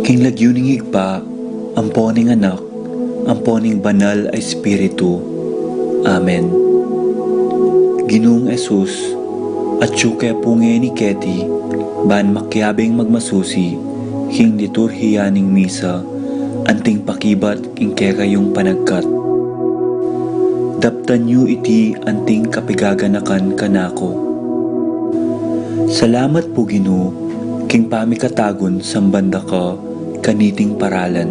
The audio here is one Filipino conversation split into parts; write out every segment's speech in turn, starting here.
King lagyuning higpa, amponing anak, amponing banal ay Espiritu. Amen. Ginoong Esus, at syuke punge ni Keti, ban makyabing magmasusi, king liturhiyaning misa, anting pakibat king kekayong panagkat. Daptan yu iti anting kapigaganakan kanako. Salamat po Ginoo, king pamikatagon sambanda ka, kaniting paralan.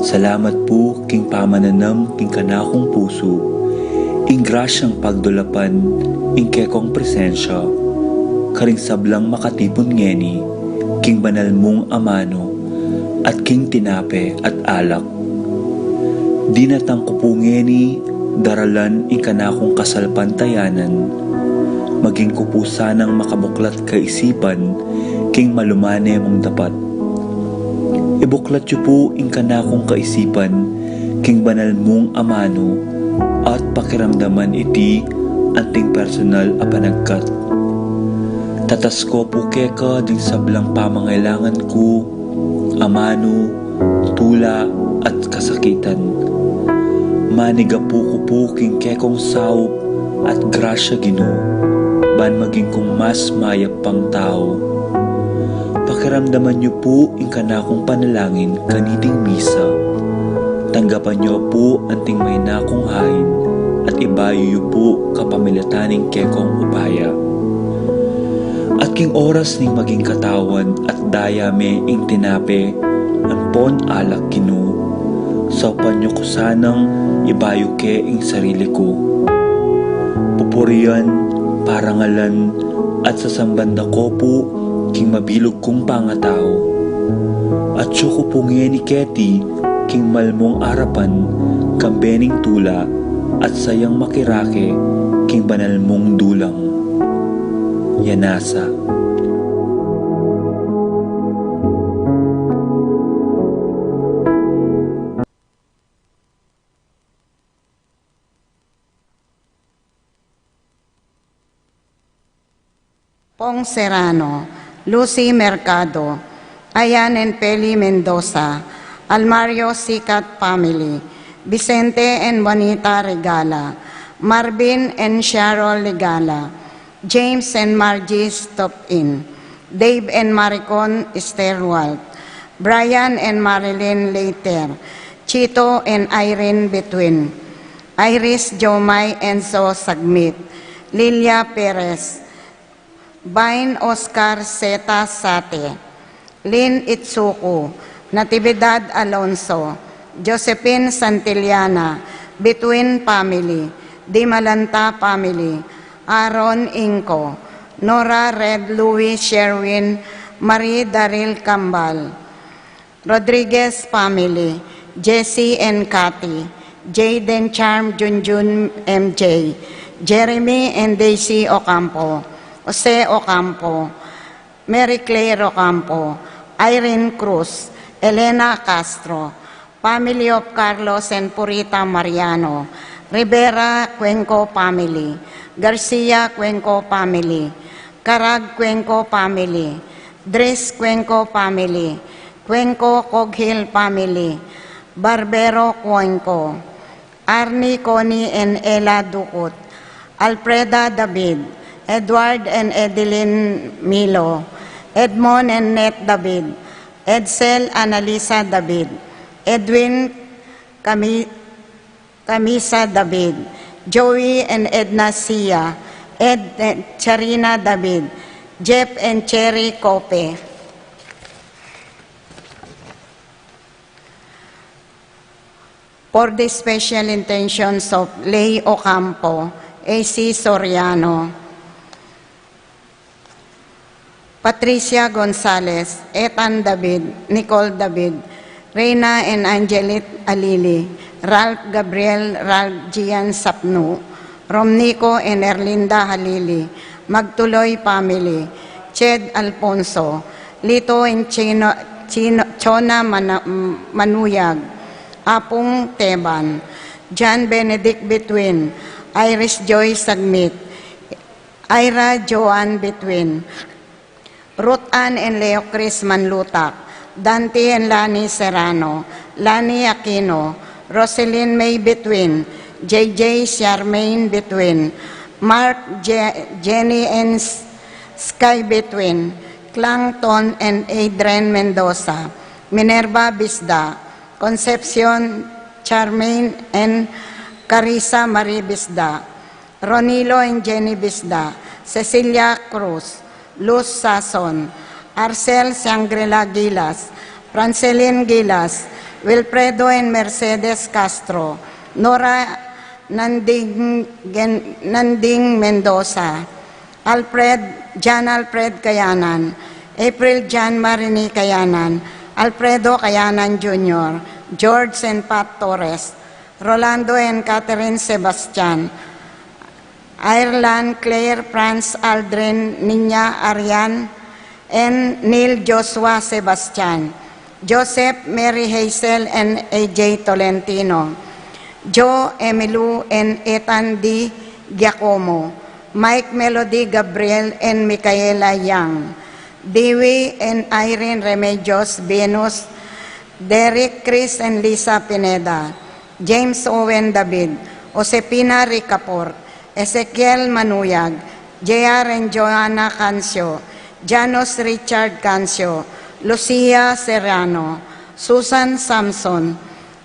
Salamat po king pamananam king kanakong puso, ing grasyang pagdulapan, ing kekong presensya, karing sablang makatipon ngeni, king banal mong amano, at king tinape at alak. Dinatang ko po ngeni, daralan ing kanakong kasalpantayanan, maging ko po sanang makabuklat kaisipan, king malumane mong dapat. Ibuklat yu po ing kanakong kaisipan, king banal mong amano, at pakiramdaman iti anting personal a panagkat. Tatas ko po keka ding sablang pamangailangan ko, amano, tula at kasakitan. Maniga po ko po king kekong saup at grasya Ginoo, ban maging kong mas mayap pang tao. Pakiramdaman niyo po ing kanakong panalangin kaniting misa. Tanggapan niyo po anting may nakong hain at ibayo niyo po kapamilataning kekong upaya. At king oras ning maging katawan at dayame ing tinape ampon alak Ginoo. Saupan niyo ko sanang ibayo ke ing sarili ko. Pupurian, parangalan at sasambanda ko po king mabilog kong pangatao. At syuko po ni Keti, king malmong arapan, kambening tula, at sayang makirake, king banal mong dulang. Yanasa. Pong Serrano, Lucy Mercado, Ayan and Peli Mendoza, Almario Sicat Family, Vicente and Juanita Regala, Marvin and Cheryl Regala, James and Margie Stopin, Dave and Maricon Esterwalt, Brian and Marilyn Later, Chito and Irene Betwin, Iris Jomay Enzo Sagmit, Lilia Perez, Bain Oscar Zeta Sate, Lynn Itsuku, Natividad Alonso, Josephine Santillana, Between Family, Dimalanta Family, Aaron Inco, Nora Red Louis Sherwin, Marie Daril Cambal, Rodriguez Family, Jesse and Cathy, Jaden Charm Junjun MJ, Jeremy and Daisy Ocampo, Jose Ocampo, Mary Claire Ocampo, Irene Cruz, Elena Castro, Family of Carlos and Purita Mariano, Rivera Cuenco Family, Garcia Cuenco Family, Carag Cuenco Family, Dres Cuenco Family, Cuenco Coghill Family, Barbero Cuenco, Arnie Connie and Ella Ducut, Alfreda David, Edward and Edeline Milo, Edmond and Net David, Edsel Analisa David, Edwin Camisa David, Joey and Edna Sia, Ed and Charina David, Jeff and Cherry Cope. For the special intentions of Lay Ocampo, A.C. Soriano, Patricia Gonzalez, Ethan David, Nicole David, Reina and Angelit Alili, Ralph Gabriel, Ralph Gian Sapnu, Romnico and Erlinda Halili, Magtuloy Family, Ched Alfonso, Lito and Chona Manuyag, Apong Teban, John Benedict Betwin, Iris Joy Sagmit, Ira Joan Betwin, Ruth Ann and Leo Chris Manlutak, Dante and Lani Serrano, Lani Aquino, Roselyn May Between, JJ Charmaine Between, Mark Jenny and Sky Between, Clangton and Adrian Mendoza, Minerva Bisda, Concepcion Charmaine and Carissa Marie Bisda, Ronilo and Jenny Bisda, Cecilia Cruz, Luz Sason, Arcel Shangri-La Gilas, Francelin Gilas, Wilfredo and Mercedes Castro, Nora Nanding Mendoza, Jan Alfred Kayanan, April Jan Marini Kayanan, Alfredo Kayanan Jr., George and Pat Torres, Rolando and Catherine Sebastian, Ireland Claire Franz Aldrin Nina Arian, and Neil Joshua Sebastian, Joseph Mary Hazel and AJ Tolentino, Joe Emilu and Ethan D. Giacomo, Mike Melody Gabriel and Micaela Yang, Dewey and Irene Remedios Venus, Derek Chris and Lisa Pineda, James Owen David, Josepina Ricaport, Ezekiel Manuyag, J.R. and Joanna Cancio, Janos Richard Cancio, Lucia Serrano, Susan Samson,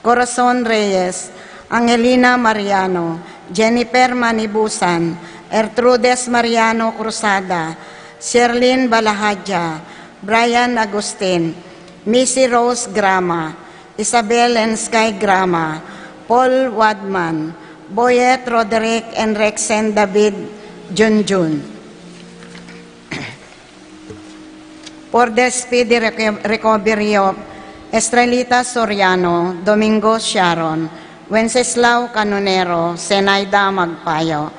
Corazon Reyes, Angelina Mariano, Jennifer Manibusan, Ertrudes Mariano Cruzada, Sherlyn Balahadja, Brian Agustin, Missy Rose Grama, Isabel and Sky Grama, Paul Wadman, Boyet Roderick and Rexen David Junjun. For the speedy recovery of Estrelita Soriano, Domingo Sharon, Wenceslao Canonero, Zenaida Magpayo,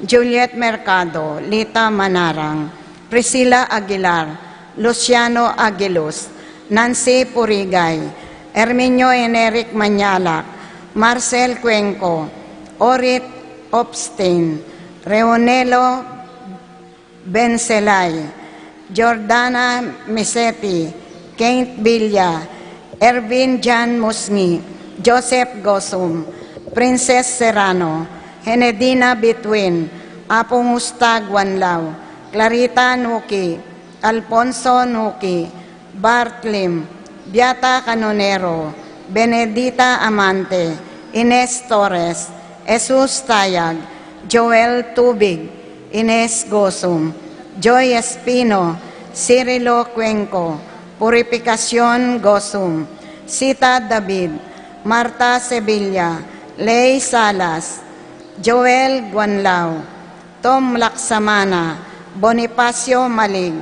Juliet Mercado, Lita Manarang, Priscilla Aguilar, Luciano Aguiluz, Nancy Purigay, Herminio and Eric Manyalak, Marcel Cuenco, Orit Opstein, Reonelo Bencelay, Jordana Misepi, Kate Villa, Ervin Jan Musni, Joseph Gosum, Princess Serrano, Henedina Between, Apong Ustag Wanlaw, Clarita Nuki, Alfonso Nuki, Bart Lim, Beata Canonero, Benedita Amante, Ines Torres, Jesus Tayag, Joel Tubig, Ines Gosum, Joy Espino, Cirilo Cuenco, Purificación Gosum, Sita David, Marta Sevilla, Ley Salas, Joel Guanlao, Tom Laksamana, Bonifacio Malig,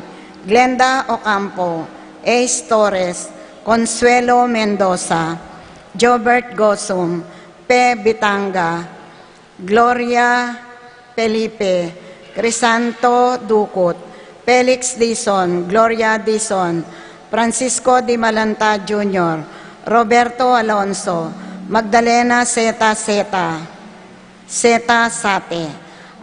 Glenda Ocampo, Ace Torres, Consuelo Mendoza, Jobert Gosum, Pe Bitanga, Gloria Felipe, Crisanto Ducot, Felix Dizon, Gloria Dizon, Francisco Di Malanta Jr., Roberto Alonso, Magdalena Zeta Sate,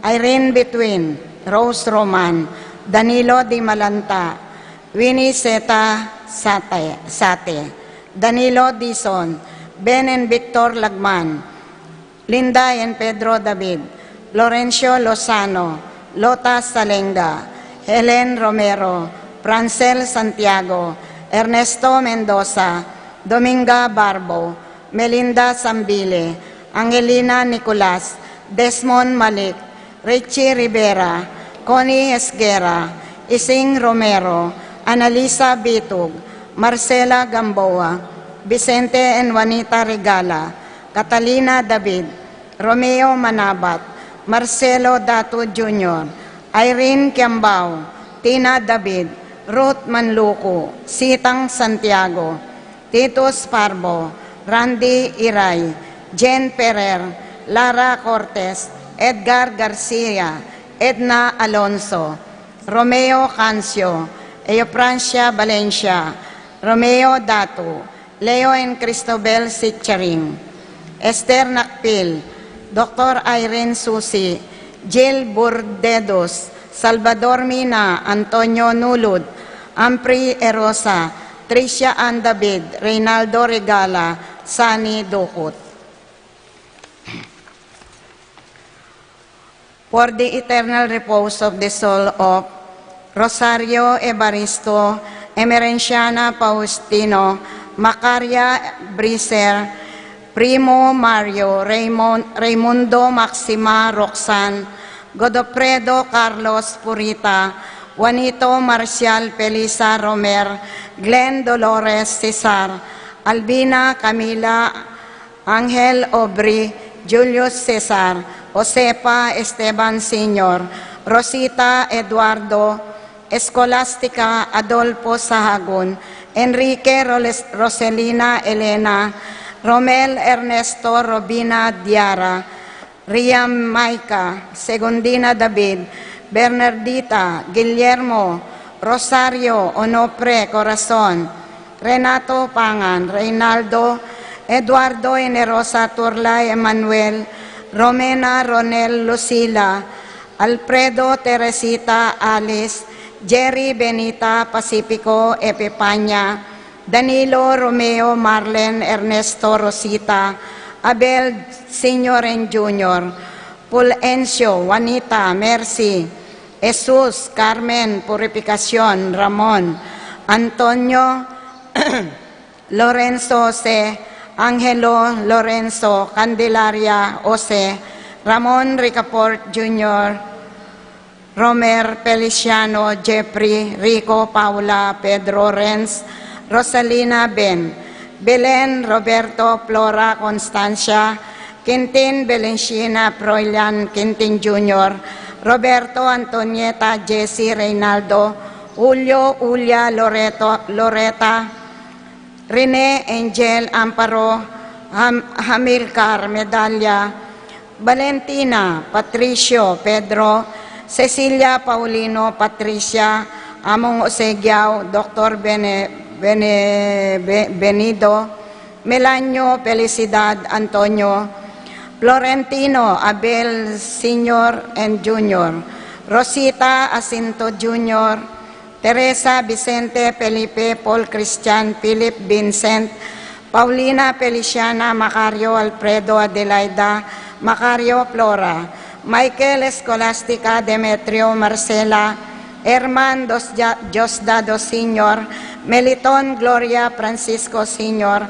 Irene Between, Rose Roman, Danilo Di Malanta, Winnie Zeta Sate, Danilo Dizon, Ben and Victor Lagman, Linda and Pedro David, Florencio Lozano, Lota Salenga, Helen Romero, Francel Santiago, Ernesto Mendoza, Dominga Barbo, Melinda Sambile, Angelina Nicolas, Desmond Malik, Richie Rivera, Connie Esguera, Ising Romero, Analisa Bitug, Marcela Gamboa, Vicente and Juanita Regala, Catalina David, Romeo Manabat, Marcelo Dato Jr., Irene Kiambao, Tina David, Ruth Manluco, Sitang Santiago, Titus Parbo, Randy Iray, Jen Ferrer, Lara Cortez, Edgar Garcia, Edna Alonso, Romeo Cancio, Eufrancia Valencia, Romeo Dato, Leo and Cristobel Sitcharing, Esther Nakpil, Dr. Irene Susi, Jill Burdedos, Salvador Mina, Antonio Nulud, Ampri Erosa, Tricia Ann David, Reynaldo Regala, Sani Dukut. For the eternal repose of the soul of Rosario Evaristo, Emerenciana Faustino, Macaria Briser, Primo Mario, Raimundo Maxima Roxanne, Godofredo Carlos Purita, Juanito Marcial Pelisa Romer, Glenn Dolores Cesar, Albina Camila Angel Obri, Julius Cesar, Josepa Esteban Sr., Rosita Eduardo, Escolastica Adolfo Sahagun, Enrique Roselina Elena, Romel Ernesto Robina Diara, Riam Maika, Segundina David, Bernardita, Guillermo, Rosario Onopre Corazon, Renato Pangan, Reynaldo, Eduardo Enerosa Turlay Emanuel, Romena Ronel Lucila, Alfredo Teresita Alice, Jerry Benita Pacifico Epipanya, Danilo Romeo Marlen Ernesto Rosita, Abel Senior and Junior, Pulencio, Juanita, Mercy, Jesus, Carmen, Purificación, Ramon, Antonio, Lorenzo Jose, Angelo Lorenzo, Candelaria Jose, Ramon Ricaport Jr., Romer Feliciano, Jeffrey, Rico, Paula, Pedro Renz, Rosalina Ben, Belen Roberto, Flora Constancia, Quintin Belencina, Proilian Quintin Jr., Roberto Antonieta, Jesse Reynaldo, Julio Ulia Loreta, Rene Angel Amparo, Hamilcar Medalla, Valentina Patricio Pedro, Cecilia Paulino Patricia, Among Osegiao, Dr. Benido, Melanio Felicidad Antonio, Florentino Abel Sr. and Jr., Rosita Asinto Jr., Teresa Vicente Felipe Paul Christian Philip Vincent, Paulina Feliciana Macario Alfredo Adelaida, Macario Flora, Michael Escolastica Demetrio Marcela, Herman Diosdado Sr., Meliton Gloria Francisco Sr.,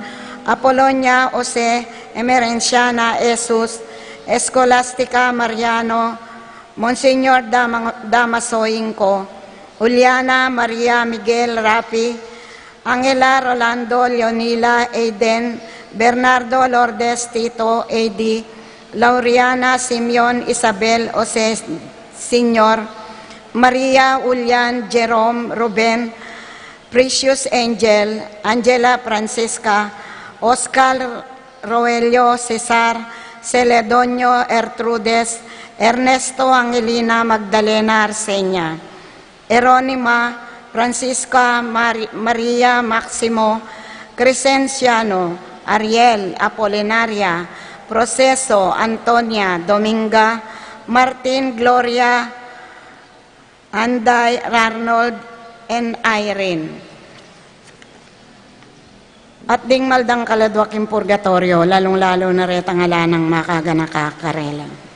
Apolonia Jose Emerenciana Jesus, Escolastica Mariano, Monsignor Damasoinco, Juliana Maria Miguel Rafi, Angela Rolando Leonila Aiden, Bernardo Lourdes Tito A.D., Lauriana Simeon Isabel Jose Sr., Maria Ulian Jerome Ruben, Precious Angel, Angela Francisca, Oscar Roelio Cesar, Celedonio Ertrudes, Ernesto Angelina Magdalena Arsenia, Eronima Francisca Maria Maximo, Crescenciano, Ariel Apolinaria, Proceso Antonia Dominga, Martin Gloria, Anday Arnold, and Irene. At ding maldang kaladwaking purgatorio, lalong-lalo na retang alanang makaganakakarela.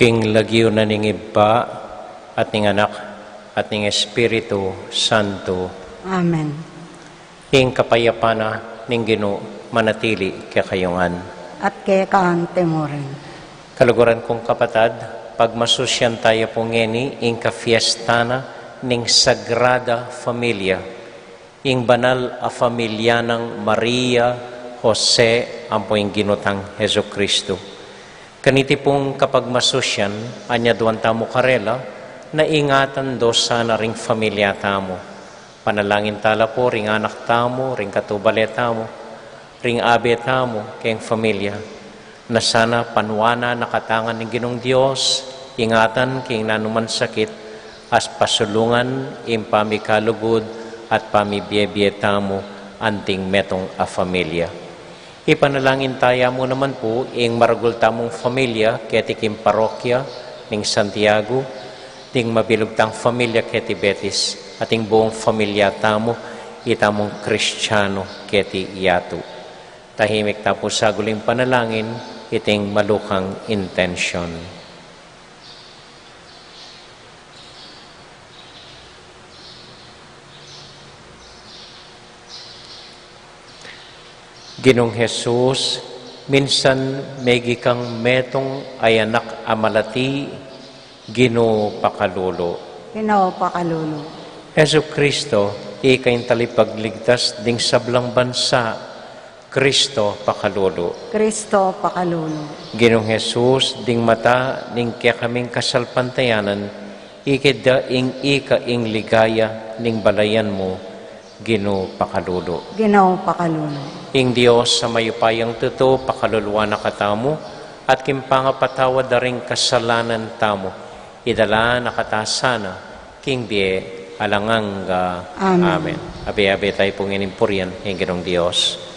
King lagyo na ning iba at ning anak at ning Espiritu Santo. Amen. King kapayapana ning Ginoo manatili kakayungan. At kay kaan temurin. Kaluguran kong kapatad, pagmasusyan tayo po ngeni ing kafiestana ning Sagrada Familia, ing banal a familia ng Maria, Jose, ampo ing ginutang Heso Kristo. Kaniti pong kapag masusyan, anya duwan tamo karela, na ingatan do sana ring familia tamo. Panalangin tala po, ring anak tamo, ring katubale tamo, ring abe tamo, kayong familia, na sana panwana nakatangan ng Ginong Diyos, ingatan king nanuman sakit, as pasulungan, impamikalugod, at pamibiyebye tamo, anting metong a familia. Ipanalangin tayo mo naman po, ing maragul tamong familia, ketikim parokya, ning Santiago, ting mabilugtang familia keti Betis, ating buong familia tamo, itamong Kristiyano keti Yatu. Tahimik tapos sa guling panalangin, iting malukang intensyon. Ginong Jesus, minsan megi kang metong ay anak amalati, Ginoo pakalulo. Ginoo pakalulu. Heso Kristo, ikay talipagligtas ding sablang bansa, Kristo pakalulo. Kristo pakalulu. Ginong Jesus, ding mata, ning kaya kaming kasalpantayanan, ikida ing ika ing ligaya, ning balayan mo, Ginoo pakalulo. Ginoo pakalulu. Ing Diyos sa mayupayang totoo, pakaluluwa na katamo, at kimpangapatawad na rin kasalanan tamo, idala na katasana, king biye, alanganga. Amen. Amen. Abe-abe tayo pong inimpuryan, ng Ginong Diyos.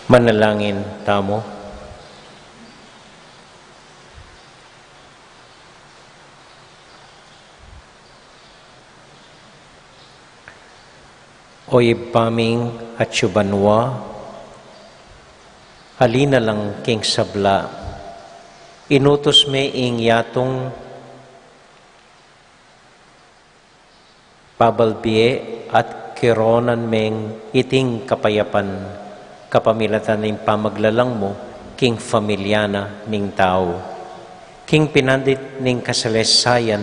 Manalangin tamo. Oy paming at syubanwa, halina lang king sabla, inutos me ing yatong pabalbie at kironan meng iting kapayapan, kapamilatan ng pamaglalang mo, king familyana ning tao. King pinandit ning kasalesayan,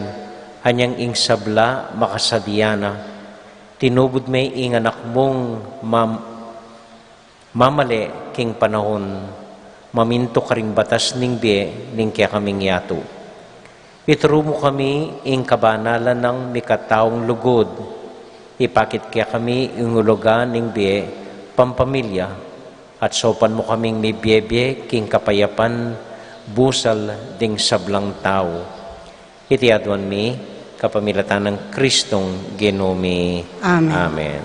hanyang ing sabla makasadiana, tinubod may ing anak mong mamali king panahon, maminto karing batas ning bie ning kaya kaming yato. Ituro mo kami ing kabanalan ng mikataong lugod, ipakit kaya kami ingulugan ning bie pampamilya, at sopan mo kaming may biyebye king kapayapan, busal ding sablang tao. Iti adwan mi, kapamilatan ng Kristong Ginoo. Amen. Amen.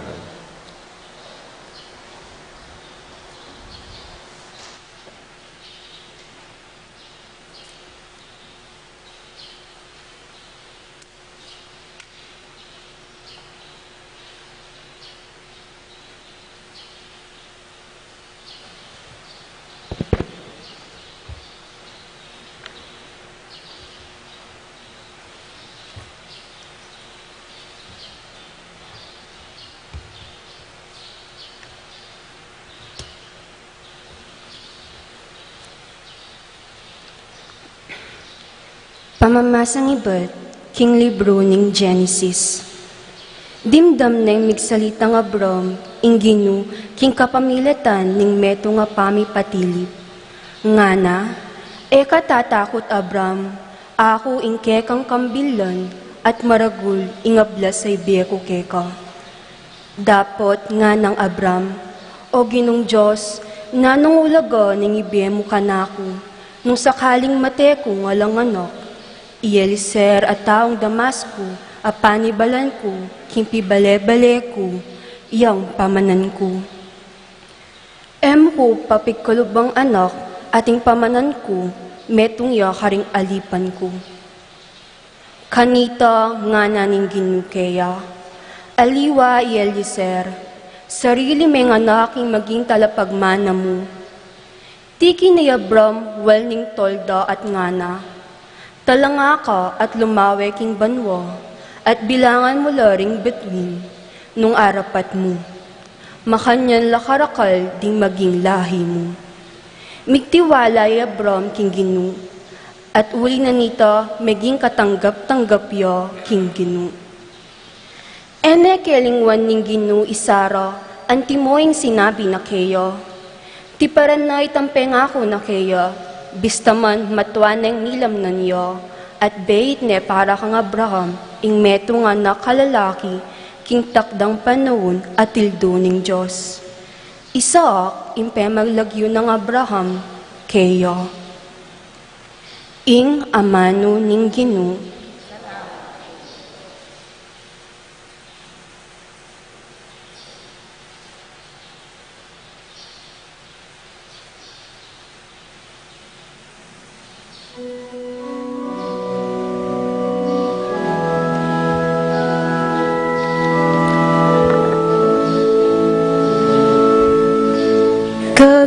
Pamamasang ibat, king libro ning Genesis. Dimdam na migsalitang Abram, ing Ginu, king kapamilatan ning meto nga pami patilip. Ngana, katatakot Abram, ako ing kekang kambilan, at maragul ingablas say biyeko keka. Dapot nga ng Abram, o Ginong Diyos, nanong ulaga ning ibiyemo kanako, nung sakaling mateko nga lang anak, Ieliser at taong Damasco, apanibalan ko, kimpibale-bale ko, iyang pamanan ko. Ko papigkalubang anak, ating pamanan ko, metong iya karing alipan ko. Kanita nga naning ginukeya, aliwa Ieliser, sarili may aking maging talapagmana mo. Tiki ni Abram, walning tolda at ngana, talanga ka at lumawe king banwa, at bilangan mo laring between, nung arapat mo. Makanyan lakarakal ding maging lahi mo. Migtiwala Abram king Ginu, at uli na nita maging katanggap-tanggap ya king Ginu. Kelingwan ning Ginu isara, antimoing sinabi na kaya, ti paran na itampeng ako na kaya, bistaman matwaneng nilam na niya, at bait ne para kang Abraham, ing meto nga nakalalaki, king takdang panahon at tildo ning Diyos. Isaac, impe maglagyo ng Abraham, kaya. Ing amano ning Ginu,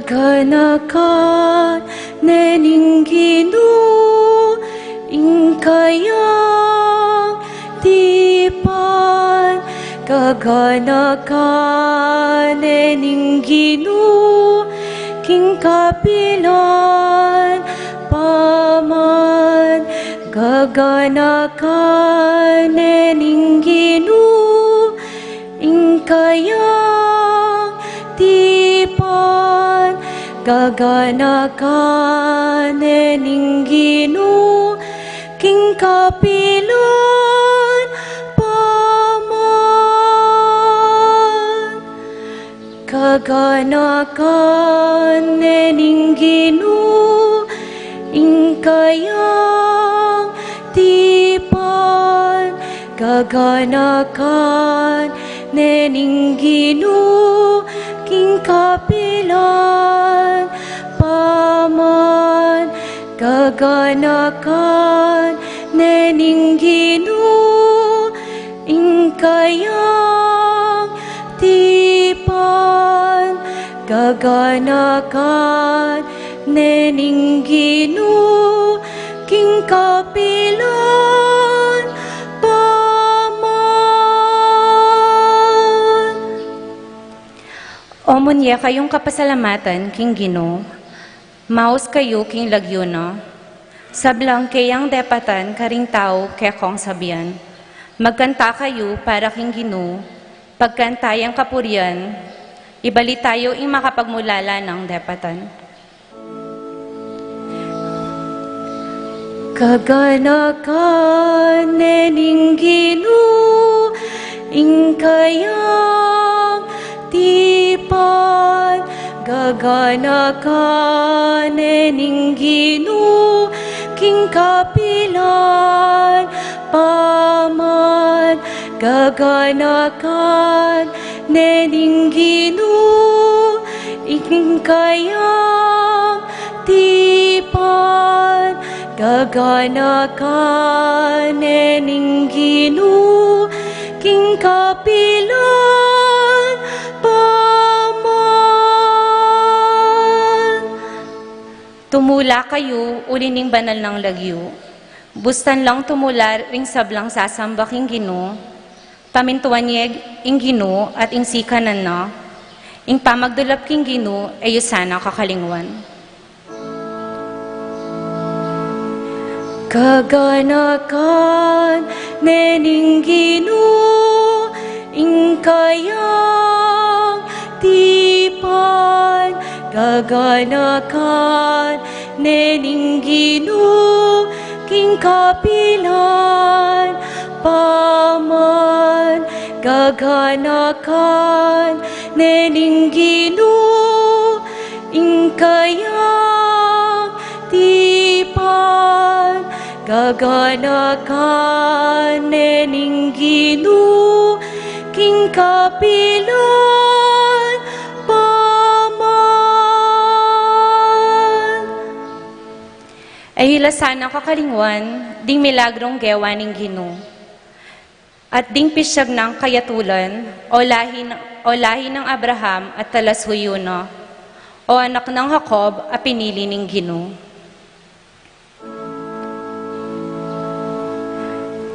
kaganakan nening Ginu, ing kayang tipan. Kaganakan nening Ginu, king kapilan paman. Kaganakan nening Ginu, ing kayang tipan. Gaganakan nening Ginu, king kapilan paman. Kaganakan nening Ginu, ing kayang tipan. Gaganakan nening Ginu, king kapilan gaganakan nening Ginoo ingkayang tipan, gaganakan nening Ginoo king kapilan paman. Omunya kayong kapasalamatan king Ginoo, maus kayo king lagyuno, sablang kayang depatan karing tao kekong sabian. Magkanta kayo para king Ginoo, pagkantayang kapurian, ibali tayo ing makapagmulala ng depatan. Kaganakan nening Ginoo ing kayang tipan, gaganakan nening Ginoo king kapilan paman, gaganakan nening Ginoo ing kayang tipan, gaganakan nening Ginoo king kapilan paman. Tumula kayo ulining banal ng lagyo, bustan lang tumula ring sablang sasamba king Ginoo, pamintuan niya ing Ginoo at ing sikanan na, ing pamagdulap king Ginoo ay sana kakalingwan. Kaganakan nening Ginoo ing kayang tipan, gaganakan nening Ginoo king kapilan paman, gaganakan nening Ginoo ing kayang tipan, gaganakan nening Ginoo king kapilan paman. Ay hilasan ang kakalingwan, ding milagrong gewa ning Ginoo, at ding pisyag ng kayatulan, o lahi ng Abraham at talashuyo o anak ng Jacob a pinili ning Ginoo.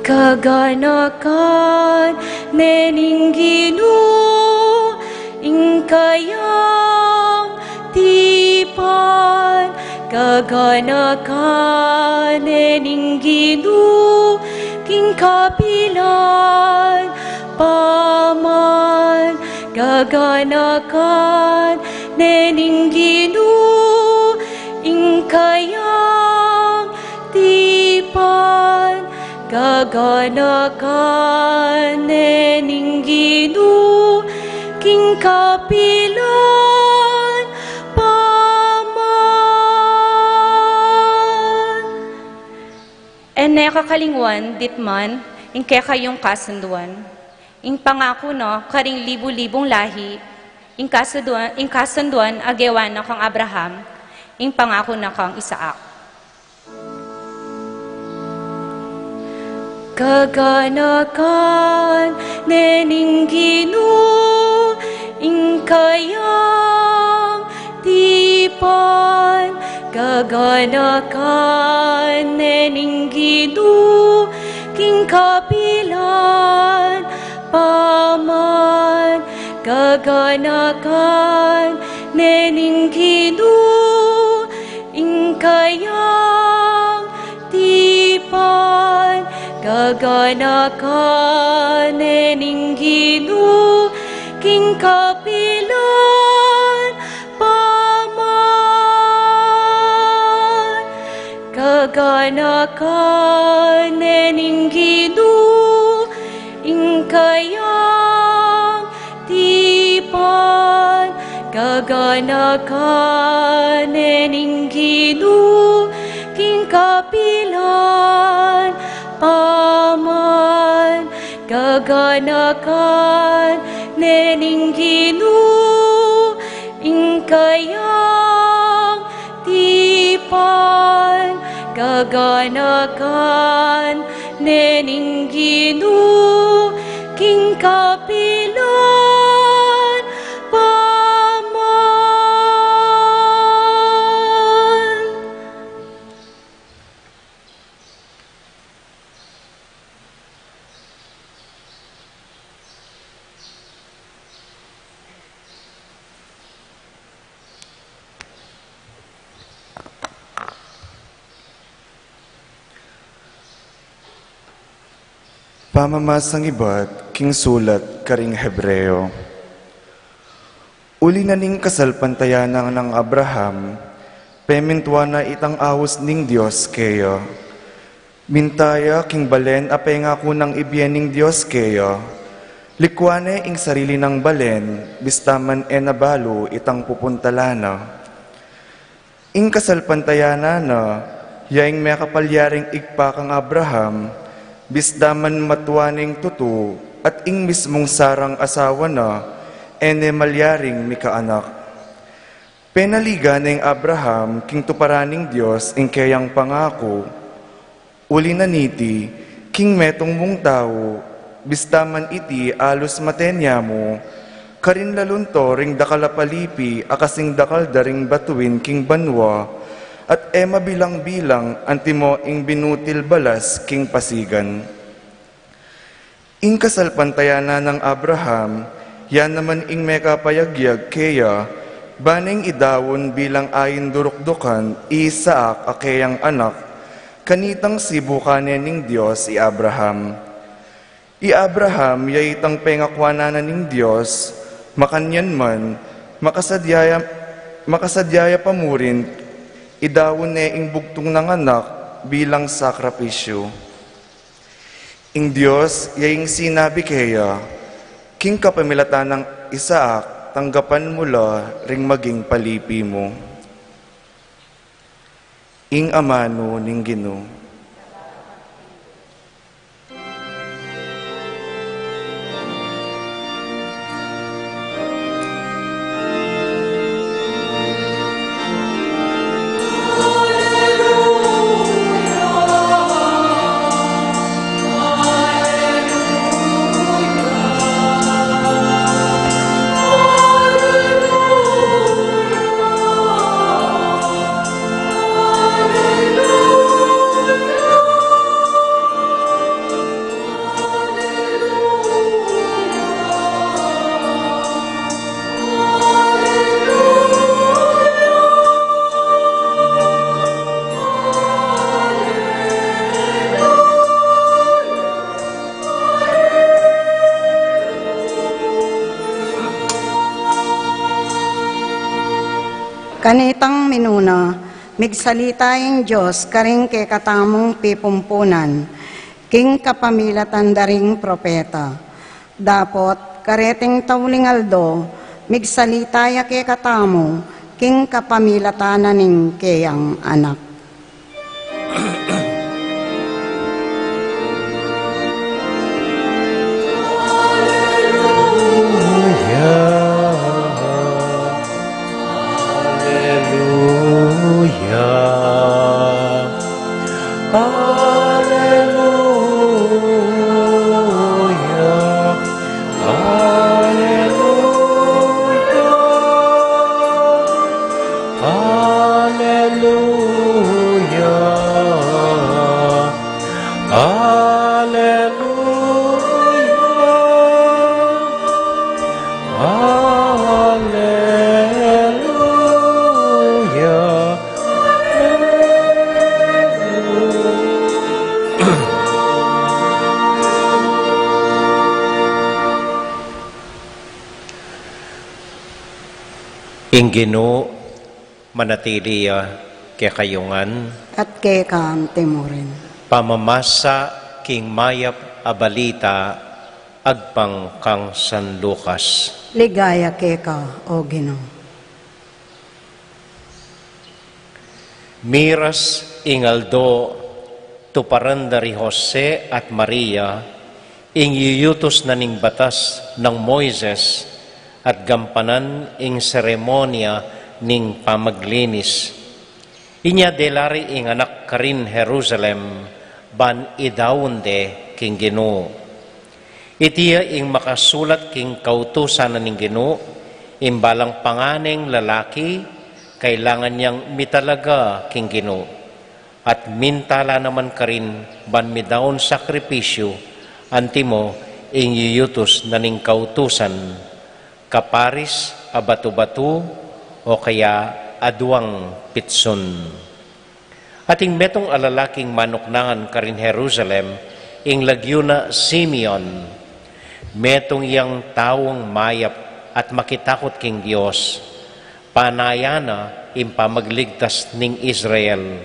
Kaganakan nening Ginoo ing kayang tipan, gaganakan nening Ginoo king kapilan paman, gaganakan nening Ginoo ing kayang tipan, gaganakan nening Ginoo king kapilan paman. Ene kakalingwan ditman ing kaya kayong kasunduan, ing pangako no karing libu-libong lahi, ing kasunduan agewan na kang Abraham, ing pangako na kang Isaac. Kaganakan nening Ginoo ing kayang tipan, gaganakan nening Ginoo king kapilan paman, gaganakan nening Ginoo ing kayang tipan, gaganakan nening Ginoo king kapilan paman, gaganakan nening Ginoo ing kayang tipan, gaganakan nening Ginoo king kapilan paman, gaganakan nening Ginoo ing kayang tipan, paganakan nening Gino king kapilan paman. Pamamasang iba't king sulat karing Hebreo. Uli na ning kasalpantayanang ng Abraham, pemintwa na itang awos ning Diyos keyo. Mintaya king balen apay nga kunang ibyening Diyos keyo. Likwane ing sarili ng balen, bistaman nabalo itang pupuntalana. Ing kasalpantayana na, yaing may kapalyaring igpa kang Abraham, bisdaman matuwaning tutu at ing mismong sarang asawa na, malyaring mikaanak. Penaliga ng Abraham king tuparaning Diyos ing kayang pangako, uli na niti king metong mong tao, bisdaman iti alos matenya mo, karin lalunto ring dakalapalipi akasing dakal daring batuin king banwa, at mabilang-bilang antimo ing binutil balas king pasigan. Ing kasalpantayana ng Abraham, yan naman ing may kapayagyag kaya, baning idawon bilang ayin durukdukan, Isaak akeyang anak, kanitang sibukanin ning Diyos i Abraham. I Abraham yayitang pengakwanan ning Diyos, makanyan man, makasadyaya pamurin, idawon ing bugtong ng anak bilang sakripisyo. Ing Diyos, yaing sinabi kaya, king kapamilatan ng Isaak, tanggapan mula ring maging palipi mo. Ing amano ning Ginoo. Kanitang minuna, migsalitaing Diyos karing ke katamong pipumpunan, king kapamilatan daring propeta. Dapot, kareting tawlingaldo, migsalitaya ke katamo, king kapamilatanan ning keyang anak. Ing Ginoo, manatiliya kay kayungan, At ke kam timurin. pamamasa king mayap a balita, agpang kang San Lucas. Ligaya ke ka, o Ginoo. Miras ingaldo, tuparan dari Jose at Maria, ing yuyutos na ning batas ng Moises, at gampanan ing seremonya ning pamaglinis. Inya delari ing anak karin Jerusalem, ban idaunde king Ginoo. Itiya ing makasulat king kautusan ning Ginoo, imbalang panganeng lalaki, kailangan niyang mitalaga king Ginoo. At mintala naman karin ban midaon sakripisyo, antimo ing yuyutos na ning kautusan, kaparis a batu-batu o kaya aduang pitson. Ating metong alalaking manuknangan karin Jerusalem, ing lagyo na Simeon, metong yang tawong mayap at makitakot king Dios, panayana impamagligtas ning Israel.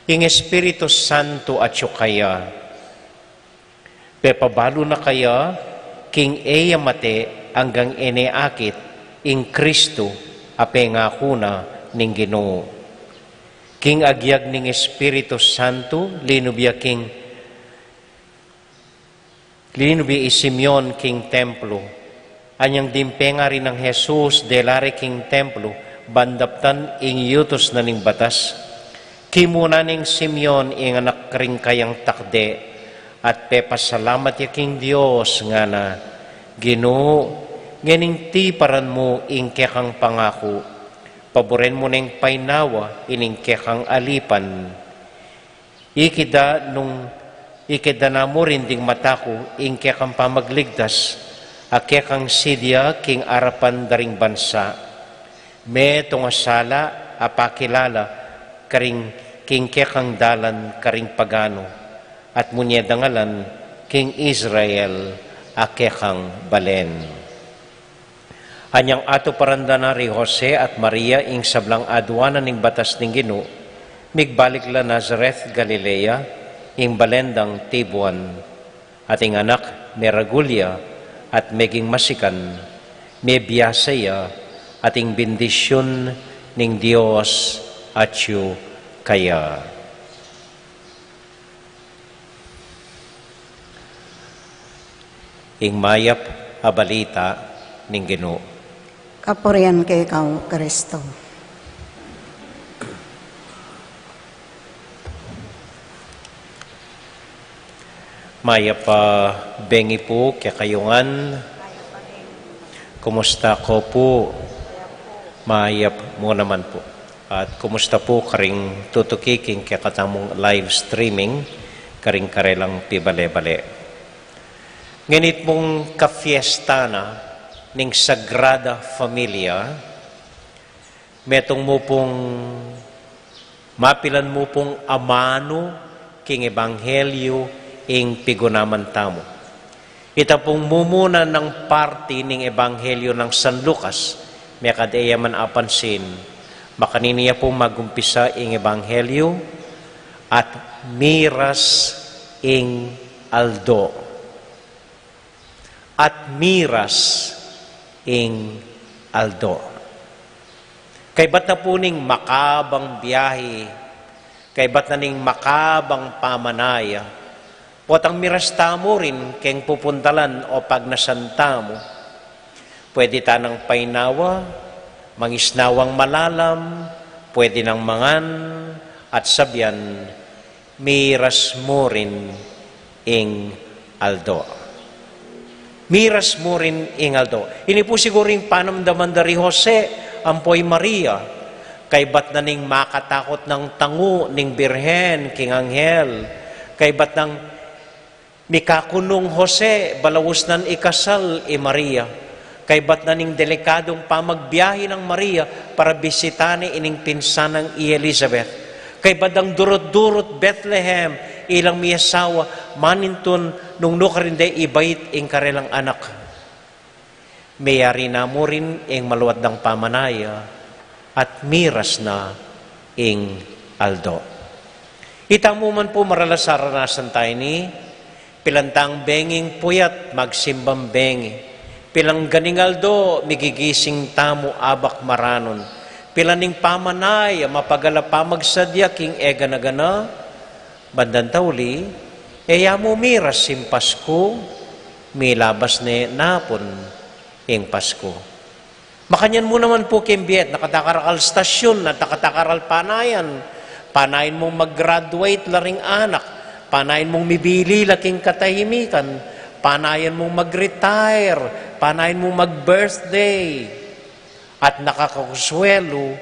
Ing Espiritu Santo at kaya, pepabalo na kaya, king eya mate hanggang eneakit, ing Kristo apengakuna ning Ginoo. King agyag ning Espiritu Santo, linubya Simeon king templo. Anyang dimpenga rin ng Jesus delare king templo, bandaptan ing yutos na ning batas. Kimuna ning Simeon ing anak ring kayang takde, at pepasalamat ya king Dios nga na, Ginoo, nganing ti paran mo ing kekang pangako, paboren mo ning painawa ining kekang alipan. Ikida na mo rin ding matako ing kekang pamagligtas, a kekang sidya king arapan daring bansa. Me tungasala apakilala karing king kekang dalan karing pagano, at munyedangalan king Israel a kekang balen. Anyang ato parandana ri Jose at Maria ing sablang adwana ning batas ning Ginoo, migbalik la Nazareth, Galilea, ing balendang Tibuan, ating anak Meragulya at meging masikan, may biyasaya ating bendisyon ning Dios at yu kaya. Ing mayap a balita ning Ginoo. Kapurian kay ikaw, Kristo. Mayap bengi po kaya kayungan. Kumusta ko po? Mayap mo naman po. At kumusta po karing tutukiking kaya katamong live streaming, karing karelang pibale-bale. Ngunit mong kafiesta na ning Sagrada Familia, metong mo pong mapilan mo pong amano king Ebanghelyo ing pigunaman tamo. Ita pong mumuna ng party ning Ebanghelyo ng San Lucas, may kadeya man apansin, makaniniya pong magumpisa ing Ebanghelyo at miras ing aldo. At miras ing aldo. Kay ba't na po ning makabang biyahe, kay ba't na ning makabang pamanaya, potang miras tamo rin keng pupuntalan o pag nasanta mo, pwede tanang painawa, mangisnawang malalam, pwede nang mangan, at sabyan, miras mo rin ing aldo. Miras mo rin ing aldo. Ini po siguro yung panamdaman dari Jose, ampoy Maria, kay ba't na ning makatakot ng tango, ning birhen, king anghel, kay ba't nang mikakunong Jose, balawos nan ikasal Maria, kay ba't na ning delikadong pamagbiyahe ng Maria para bisitani ining pinsanang Elizabeth, kay ba't ang durot-durot Bethlehem, ilang miyasawa, maninton nung nukarinde ibait ing karelang anak. Mayari na mo rin ing maluwad ng pamanaya at miras na ing aldo. Itamo man po maralasaranasan tayo ni pilantang benging puyat magsimbang bengi. Pilang ganing aldo migigising tamo abak maranon. Pilaning pamanaya mapagala pamagsadya king ega na gana. Bandan tauli, eya mo miras sim Pasko, milabas ne napon ing Pasko. Makanyan mo naman po kimbiyet, nakatakaral stasyon, nakatakaral panayan. Panayin mong mag-graduate laring anak. Panayin mong mibili laking katahimikan. Panayan mong mag-retire. Panayin mong mag-birthday. At nakakakuswelo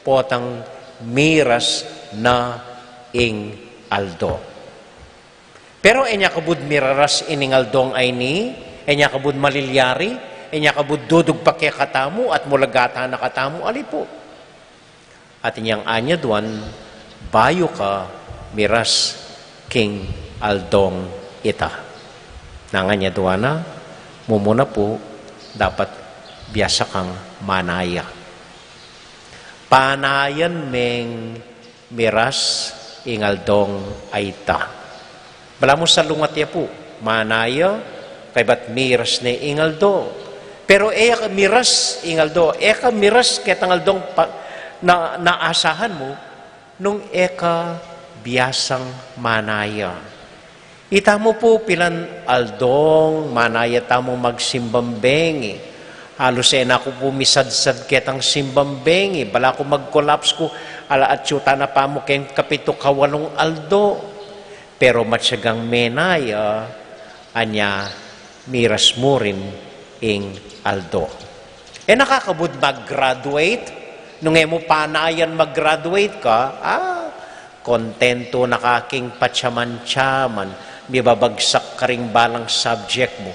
potang miras na ing aldo. Pero enya kabud miraras ining aldong ay ni, enya kabud malilyari, enya kabud dudog pakya katamu at mulagata na katamu alipo. At inyang anya duan, bayo ka miras king aldong ita. Nanganya duana, mumuna po dapat biasa kang manaya. Panayan meng miras ingaldong aita. Bala mo sa lungat ya po, manaya, kay ba't miras ni ingaldo. Pero eka miras ingaldo, eka miras ketangaldong na naasahan mo, nung eka biyasang manaya. Ita mo po pilan aldong, manaya tamo magsimbambengi. Halos na ako pumisadsad ketang simbambengi. Bala ko mag-collapse ko, ala at syuta na pa mo kayong kapito kawalong aldo. Pero matyagang menaya, anya miras mo rin ing aldo. Nakakabud mag-graduate, nung mo panayan mag-graduate ka, kontento nakaking patsaman-tsaman, may babagsak ka ring balang subject mo.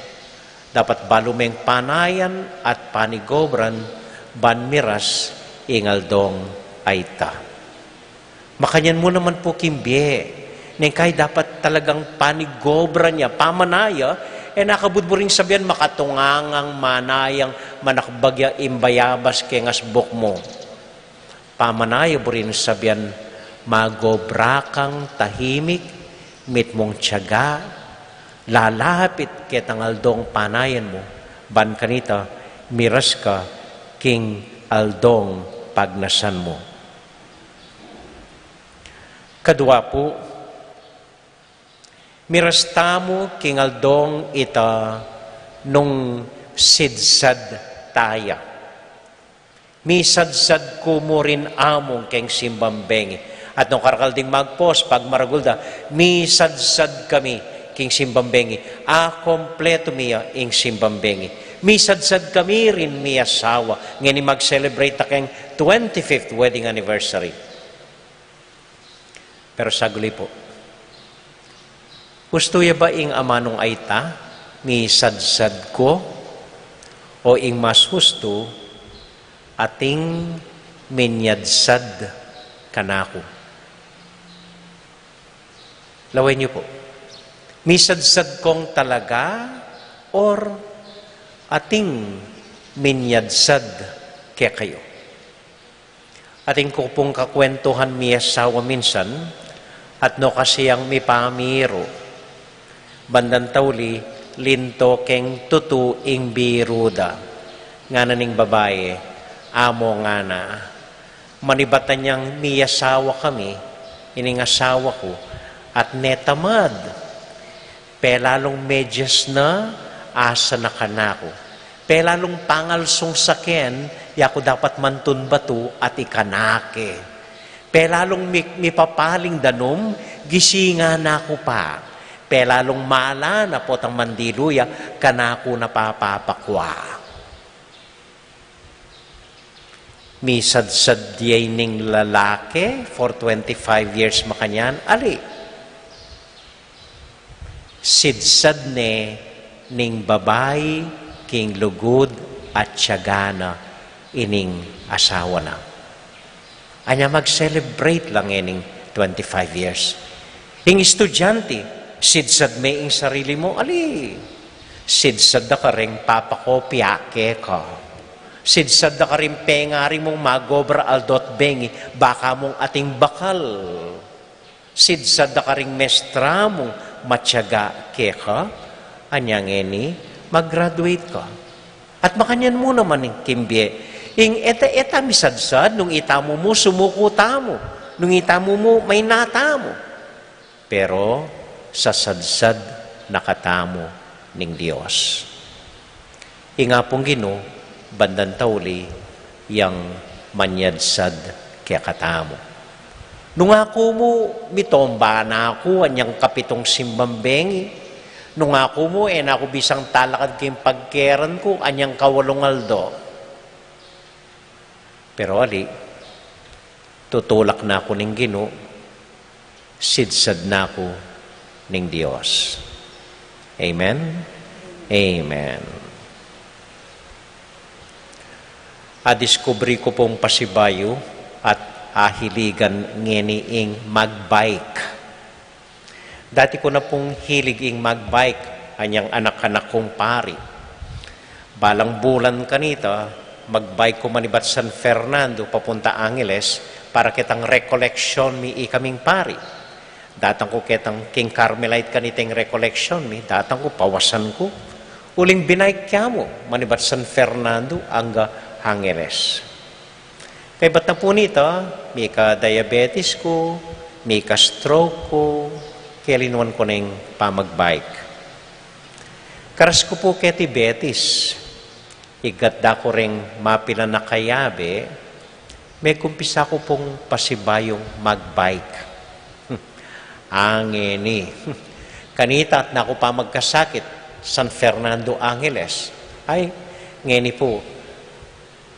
Dapat balumeng panayan at panigobran, banmiras, ingaldong aita. Makanyan mo naman po kimbye, kay dapat talagang panigobran niya, pamanaya, nakabud mo rin sabihan, makatungangang manayang manakbagya imbayabas kay ngasbok mo. Pamanaya mo rin sabihan, magobra kang tahimik, mit mong tiyaga, lalapit ketangaldong panayan mo, ban kanita, miras ka, king aldong pagnasan mo. Kadua po, miras tamo king aldong ita nung sidsad taya. Misadsad ko mo rin among keng simbambengi. At nung karakalding magpos, pag maragulda, misadsad kami king simbambengi. Kompleto miya ing simbambengi. Misadsad kami rin miya sawa. Ngayon mag-celebrate ta keng 25th wedding anniversary. Pero saguli po, gusto ya ba ing amanong aita, misadsad ko, o ing mas husto, ating minyadsad kanako. Laway niyo po. Misadsad kong talaga or ating minyadsad kaya kayo. Ating ko pong kakwentuhan miya sawa minsan at no kasi ang mipamiro. Bandan tawli, linto keng tutu ing biruda. Nga na ning babae, amo nga na. Manibatan niyang miyasawa kami, ining asawa ko, at netamad. Pelalong medyas na, asa na kanako. Pelalong pangalsong saken, yako dapat mantun batu at ikanake. Pelalong mipapaling danom, gisinga na ko pa. Pelalong mala na potang mandiluya, kanako na papapakwa. Misadsad diyay ning lalaki for 25 years makanyan, ali. Sidsad ne ning babay king lugod at tiyagana ining asawa na. Anya mag-celebrate lang ining 25 years. Ing estudyante, sidsad me ing sarili mo, ali. Sidsad da ka ring papakopya ke ka. Sidsad da ka rin pengari mong magobra aldot bengi, baka mong ating bakal. Sidsad da ka rin mestra mong matyaga keka, anyang eni, mag-graduate ka. At makanyan mo naman ng kimbye, ing eta misadsad, nung itamo mo, sumuko tamo. Nung itamo mo, may natamo. Pero, sa sadsad nakatamo ning Diyos. Inga pong Ginoo, bandan tawli yang manyadsad kaya katamo. Nung ako mo, mitomba na ako, anyang kapitong simbambengi. Nung ako mo, ako bisang talakad kayong pagkeran ko, anyang kawalong aldo. Pero ali, tutulak na ako ng Ginoo, sidsad na ako ng Diyos. Amen? Amen. Adiskubri ko pong pasibayo at ahiligan ngeniing magbike. Dati ko na pong hilig ing magbike, anyang anak-anak kong pari. Balang bulan kanita, magbike ko manibat San Fernando papunta Angeles para kitang recollection mi ikaming pari. Datang ko kitang King Carmelite kanitang recollection mi, datang ko pawasan ko. Uling binike kya mo, manibat San Fernando hangga Angeles. Kaya ba't na po nito, may ka-diabetes ko, may ka-stroke ko, kaya linuwan ko na yung pamagbike. Karas ko po kaya diabetes, igatda ko rin mapila na kayabe, may kumpisa ko pong pasibayong magbike. Angeni. Kanita at na ako pa magkasakit, San Fernando, Angeles. Ay, ngeni po,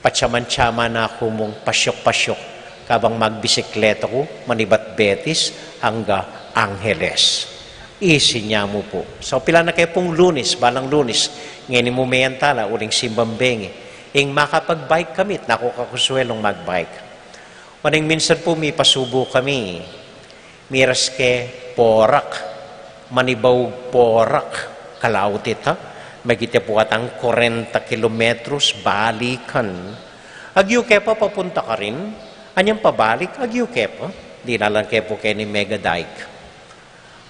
patsaman-tsama na ako mong pasyok-pasyok kabang magbisikleta ko, manibat Betis, hangga Angeles. Easy niya mo po. So, pila na kayo pong Lunes, balang Lunes, ngayon mo mayantala, uling simbambengi. Ing makapag-bike kami, naku kakuswelong mag-bike. Waning minsan po, may pasubo kami. Miras ke Porak, Manibaw Porak, kalautit ha? Magiti po atang 40 kilometros balikan. Agyo kepa papunta ka rin. Anyang pabalik, agyo kepa. Di na lang kepo kayo ni Mega Dike.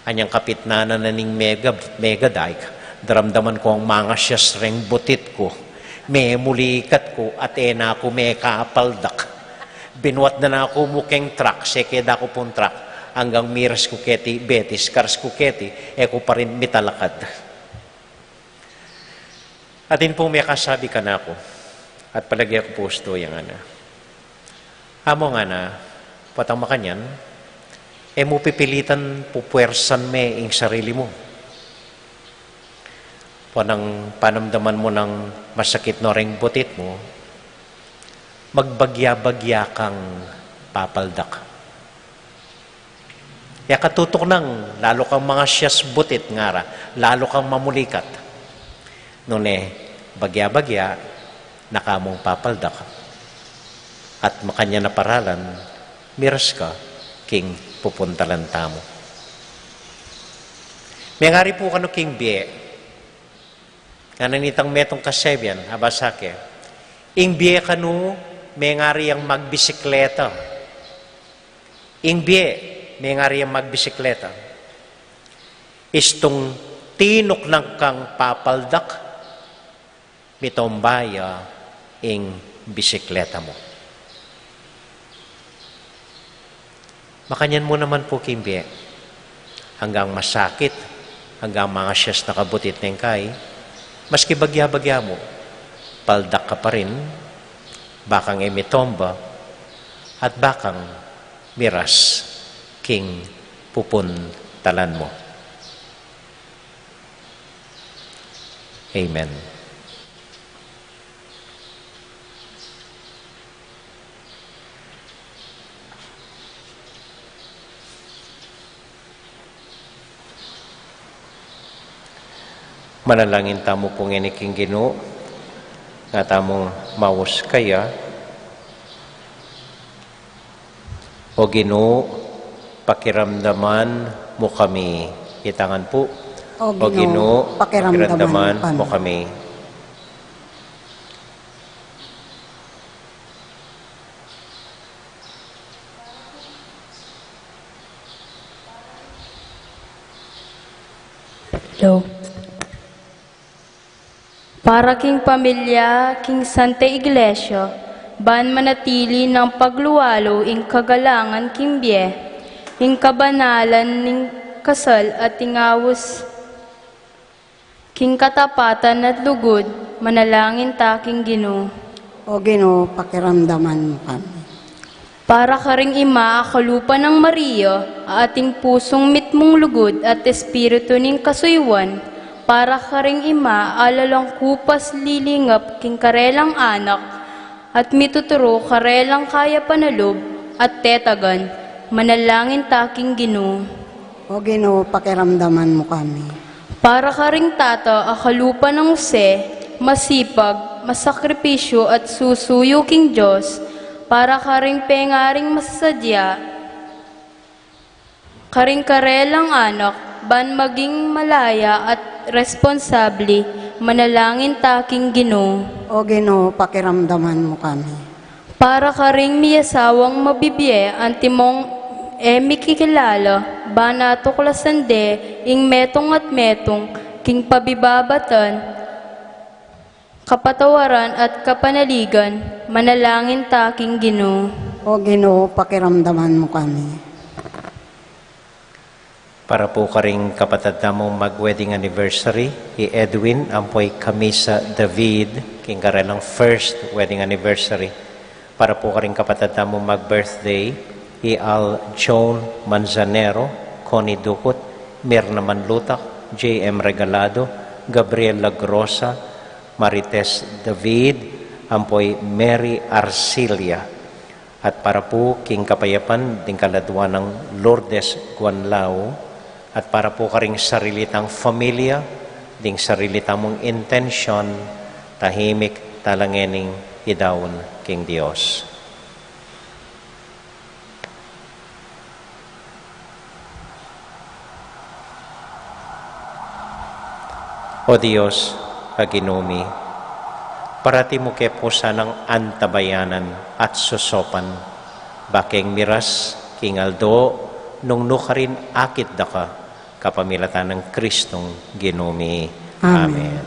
Anyang kapitnanan na ning Mega Dike. Daramdaman ko ang mga siyas ring butit ko. May mulikat ko at na ako may kaapaldak. Binuat na ako muking truck. Sekeda ko pong truck. Hanggang miras ko keti, Betis, kars ko keti, ko pa rin mitalakad. At din pong may kasabi ka na ako, at palagi ako posto yung ana. Amo nga na, patang makanyan, mo pipilitan pupuwersan me ing sarili mo. Panang panamdaman mo ng masakit no ring butit mo, magbagya-bagya kang papaldak. Kaya katutok nang, lalo kang mga siyas butit ngara, lalo kang mamulikat. Noon bagya-bagya, nakamong papaldak. At makanya na paralan, miras ka, king pupuntalan tamo. May ngari po kano king biye, nga nanitang metong kasebyan, habasake, ing biye kano, may ngari ang magbisikleta. Ing biye, may ngari ang magbisikleta. Istong tinok ng kang papaldak, mitombaya ing bisikleta mo. Makanyan mo naman po kimbi, hanggang masakit, hanggang mga siyas nakabutit ng kay, maski bagya-bagya mo, paldak ka pa rin, bakang imitomba, at bakang miras king pupuntalan mo. Amen. Manalangin tamo pong iniking Ginoo, nga tamong maus kaya, o Ginoo, pakiramdaman mo kami. Itangan po, o Ginoo, pakiramdaman mo kami. Hello. Para king pamilya, king Santa Iglesia, ban manatili ng pagluwalo ing kagalangan king biye, ing kabanalan ning kasal at ingawos, king katapatan at lugod, manalangin taking Ginoo. O Ginoo, pakiramdaman mo kami. Para ka ring ima, akalupa ng Maria, ating pusong mitmong lugod at espiritu ning kasuywan. Para ka ring ima, alalang kupas lilingap king karelang anak, at mituturo karelang kaya panalob at tetagan, manalangin taking Ginoo. O Ginoo, pakiramdaman mo kami. Para ka ring tata, akalupa ng Jose, masipag, masakripisyo at susuyo king Diyos, para ka ring pengaring masasadya, karing karelang anak, ban maging malaya at responsable, manalangin taking Ginoo. O Ginoo, pakiramdaman mo kami. Para ka ring miyasawang mabibiye, antimong mikikilala, bana tuklasan de, ing metong at metong, king pabibabatan, kapatawaran at kapanaligan, manalangin taking Ginoo. O Ginoo, pakiramdaman mo kami. Para po ka rin kapatid namong mag-wedding anniversary, i-Edwin, ampoy kami sa David, king karelang first wedding anniversary. Para po ka rin kapatid namong mag-birthday, i-Al Joan Manzanero, Connie Ducot, Mirna Manlutak, J.M. Regalado, Gabriel Lagrosa, Marites David, ampoy Mary Arcilia. At para po king kapayapan, ding kaladwa ng Lourdes Guanlao, at para po ka ring sarilitang familia, ding sarilitang mong intensyon, tahimik talangening idawon king Dios. O Dios, kaginumi, parati mo kepo sanang antabayanan at susopan, baking miras, king Aldo, nung nukarin akit da ka, kapamilatan ng Kristong ginumi. Amen. Amen.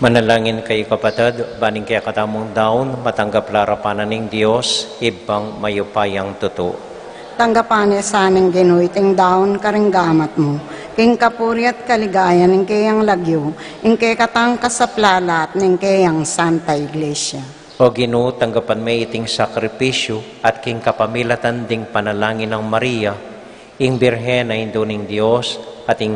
Manalangin kayo kapatid, baning kaya katamong daon, matanggap larapanan ng Diyos, ibang mayupayang tuto. Tanggapan sa aning Ginoo, iting daon karinggamat mo. King kapuri at kaligayan, ning kayang lagyo, ing kay katang kasaplalat, ning kayang Santa Iglesia. O Ginoo, tanggapan may iting sakripisyo at king kapamilatan ding panalangin ng Maria, ing birhen na induning Diyos at ing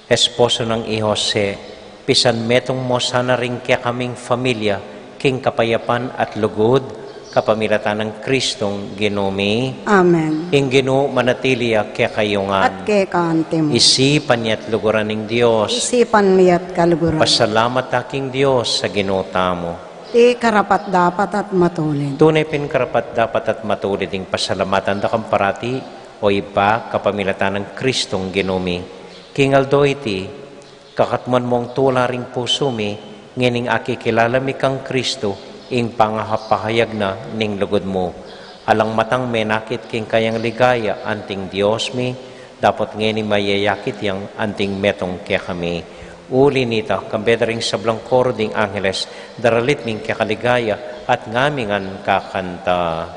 esposo ng i Jose, pisan metong mo sana rin kaya kaming familia, king kapayapan at lugod, kapamilatan ng Kristong ginumi, Amen. ing ginu manatiliya kaya At kayungan, kay kaante mo. isipan niya't luguran ng Diyos, Isipan miya't kaluguran. pasalamat aking Diyos sa ginuta mo. Ti karapat dapat at matulid. Tunay pin karapat dapat at matulid ing pasalamatan da kang parati o iba kapamilatan ng Kristong ginumi. Kingaldo iti, kakatman mong tula ring puso mi, ngining akikilala mi kang Kristo, ing pangahapahayag na ning lugod mo. Alang matang menakit king kayang ligaya, anting Diyos mi, dapat ngining mayayakit yang anting metong kaya kami. Uli nita, kambedring sablang koro ding Angeles, daralit ming kakaligaya at ngamingan kakanta.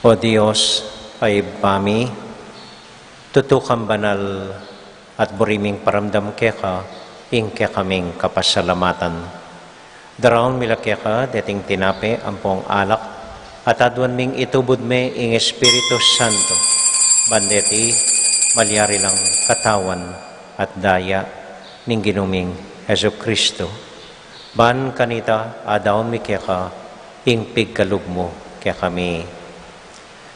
O Diyos, ay bami, tutukang banal at buriming paramdam keka, ing kaming kapasalamatan. Daraon mila keka, deting tinape, ampong alak, at adwan ming itubod me ing Espiritu Santo, bandeti, malyari lang katawan at daya, ning ginuming Heso Kristo. Ban kanita, adaon mi keka, ing pigkalugmo kaya kami.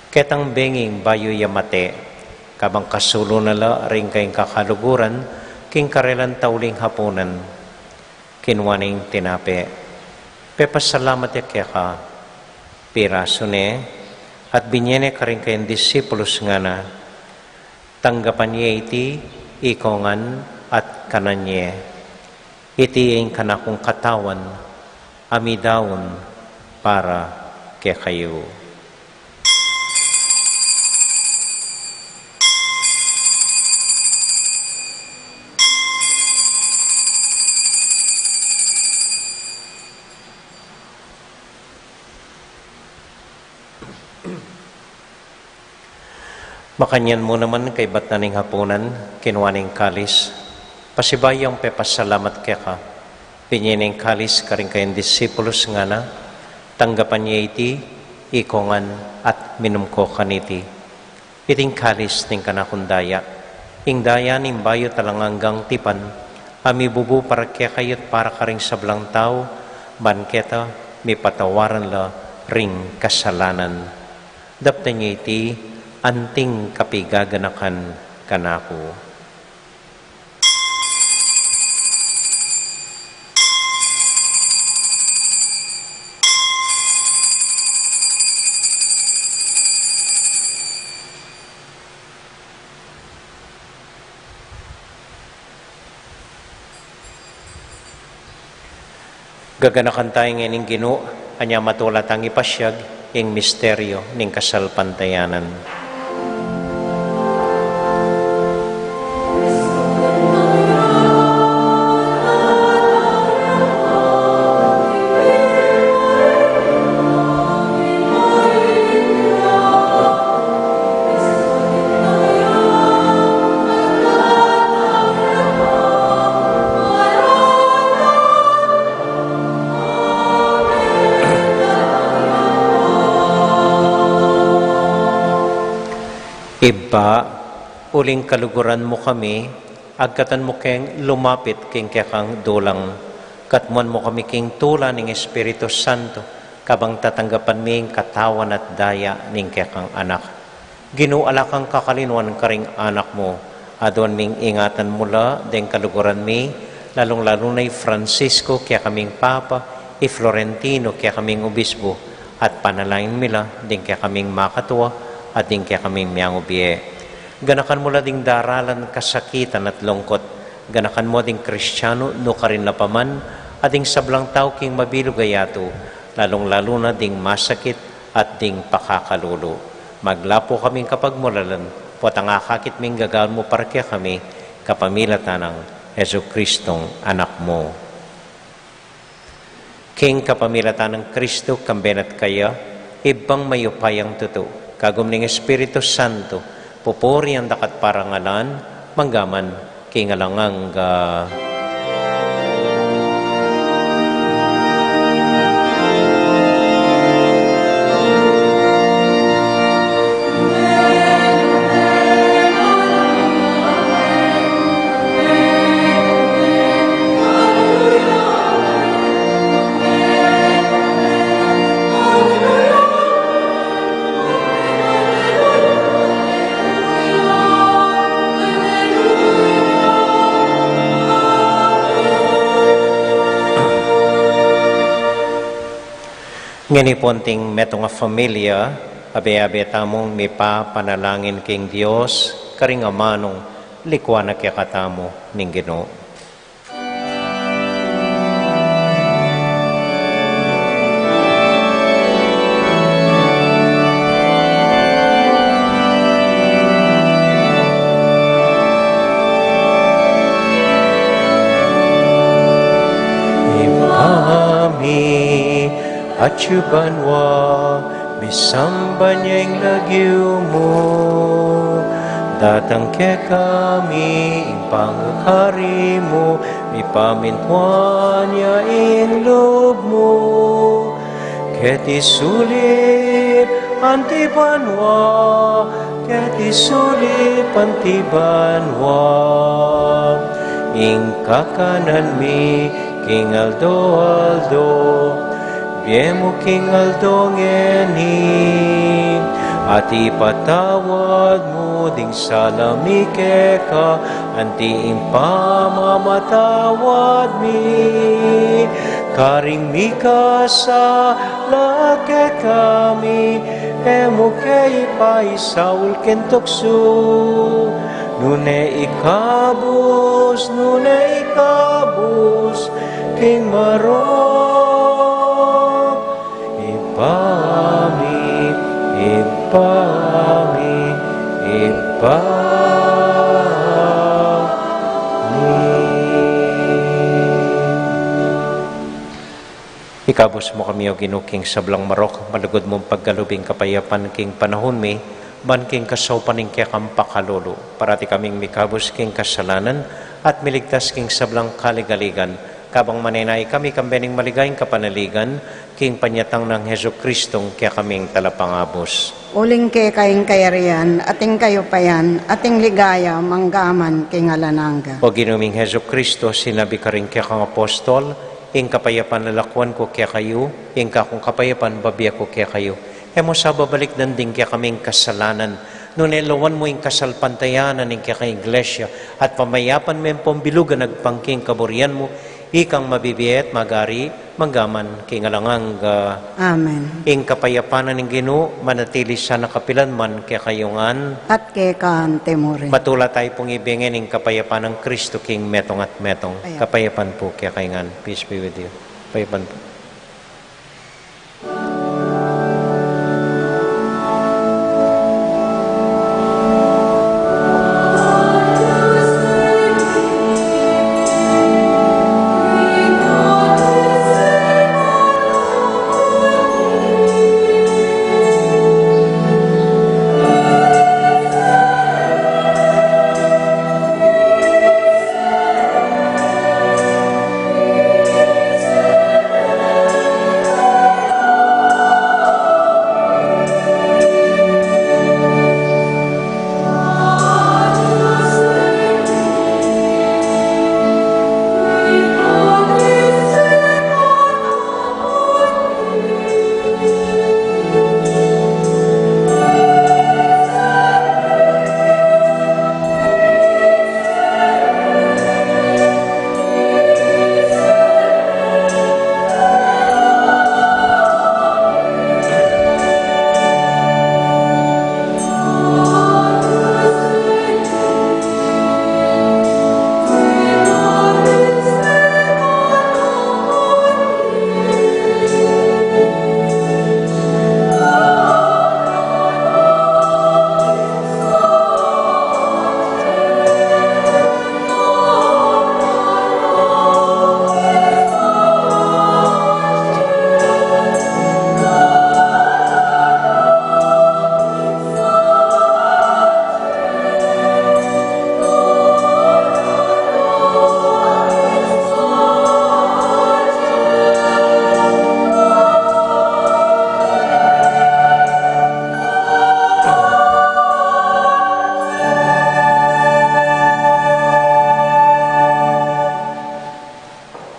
Ketang benging bayo yamate, kabang kasulo nala ring kayong kakaluguran, king karelan tauling hapunan, kinwaning tinape. Pepasalamat ya kaya ka, piraso ne, at binyene ka rin kayong disipulos nga na, tanggapan niya iti, ikongan at kananye. Iti ang kanakong katawan, amidawon para kaya kayo. Makanyan mo naman kay batnaning hapunan, kinuwaning kalis. Pasibayang pepasalamat kaya ka. Pinyining kalis ka rin kayong disipulos nga na. Tanggapan niya iti, ikongan at minumko kaniti. Iting kalis ning kanakundaya. Ing daya ning bayo talanganggang tipan. Ami bubu para kaya kayot para ka ring sablang tao. Banketa, may patawaran la ring kasalanan. Dapta niya iti, anting kapigaganakan kanako. Gaganakan tayo ngayon Ginoo, anya matulat ang ipasyag, ing misteryo ning kasalpantayanan. Iba, uling kaluguran mo kami, agkatan mo keng lumapit king kekang dulang. Katmuan mo kami king tula ning Espiritu Santo, kabang tatanggapan ming katawan at daya ning kekang anak. Ginuala kang kakalinuan karing anak mo, adon ming ingatan mula, deng kaluguran mi, lalong-lalo na'y Francisco, kaya kaming Papa, Florentino, kaya kaming Obispo, at panalangin mila, deng kaya kaming makatuwa, at ding kaya kami miyang ubiye. Ganakan mo la ding daralan kasakitan at lungkot. Ganakan mo ding Kristiyano no karin na paman, at ding sablang tao king mabilog ayato, lalong-lalo na ding masakit at ding pakakalulo. Maglapo kaming kapagmulalan, po ang akakit ming gagal mo para kaya kami, kapamilatan ng Heso Kristong anak mo. King kapamilatan ng Kristo, kambenat kaya, ibang mayupayang totoo. Kagum ning Espiritu Santo, pupuri ang dakat parangalan, manggaman, kingalangang ngani ponting meto nga familia, abe-abe tamong mipa panalangin king Dios, karing amanong likwa na kaya katamo ning Ginoo. Achubanwa, misamba niyang lagyo mo, datang ke kami, ing pangakari mo, ipamintuan niya ing loob mo, ket isulip antibanwa, ket isulip antibanwa, ing kakanan mi, king Aldo, Biemo king aldongeni, at ipatawad mo ding salamike ka, antiing pamamatawad mi. Karing mika sa lake kami, emo kay paisaul kentoksu. Nune ikabus, king maro. Ikabos mo kami o ginuking sablang marok, malugod mong paggalubing kapayapan king panahon mi, ban king kasopan ning kaya kang pakalolo, parati kaming mikabos king kasalanan, at miligtas king sablang kaligaligan, kabang manenay kami kambening maligayang kapanaligan, king panyatang ng Heso Kristong kaya kaming talapangabos. Uling ke kaing kayarian, ating kayo payan, ating ligaya, manggaman, king alananga. O ginuming Heso Kristo, sinabi ka rin kaya kang apostol, ing kapayapan lalakwan ko kaya kayo, ing kakong kapayapan babiya ko kaya kayo. Emo sa babalik nanding kaya kaming kasalanan, nung elawan mo ing kasalpantayanan ing kaya kang iglesia, at pamayapan mo yung pambilugan nagpangking kaburian mo, ikang mabibiyet, magari, manggaman, kingalangang Amen. ing kapayapanan ng Ginoo, manatili sa nakapilan man kaya kayungan, At ke kaan temurin. matula tayo pong ibingin ng kapayapan ng Kristo king metong at metong. Ayan. Kapayapan po kaya kayungan. Peace be with you. Paipan po.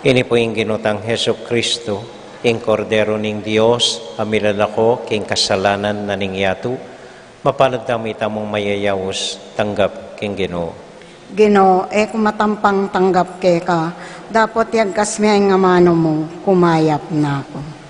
Ini po yung ginutang Heso Kristo, ing Kordero ning Dios, amilalako, king kasalanan na ningyatu, mapalad kami tamong mayayawos, tanggap king Ginoo. Ginoo, kumatampang tanggap ke ka, dapat yagkas may nga mano mo, kumayap na ako.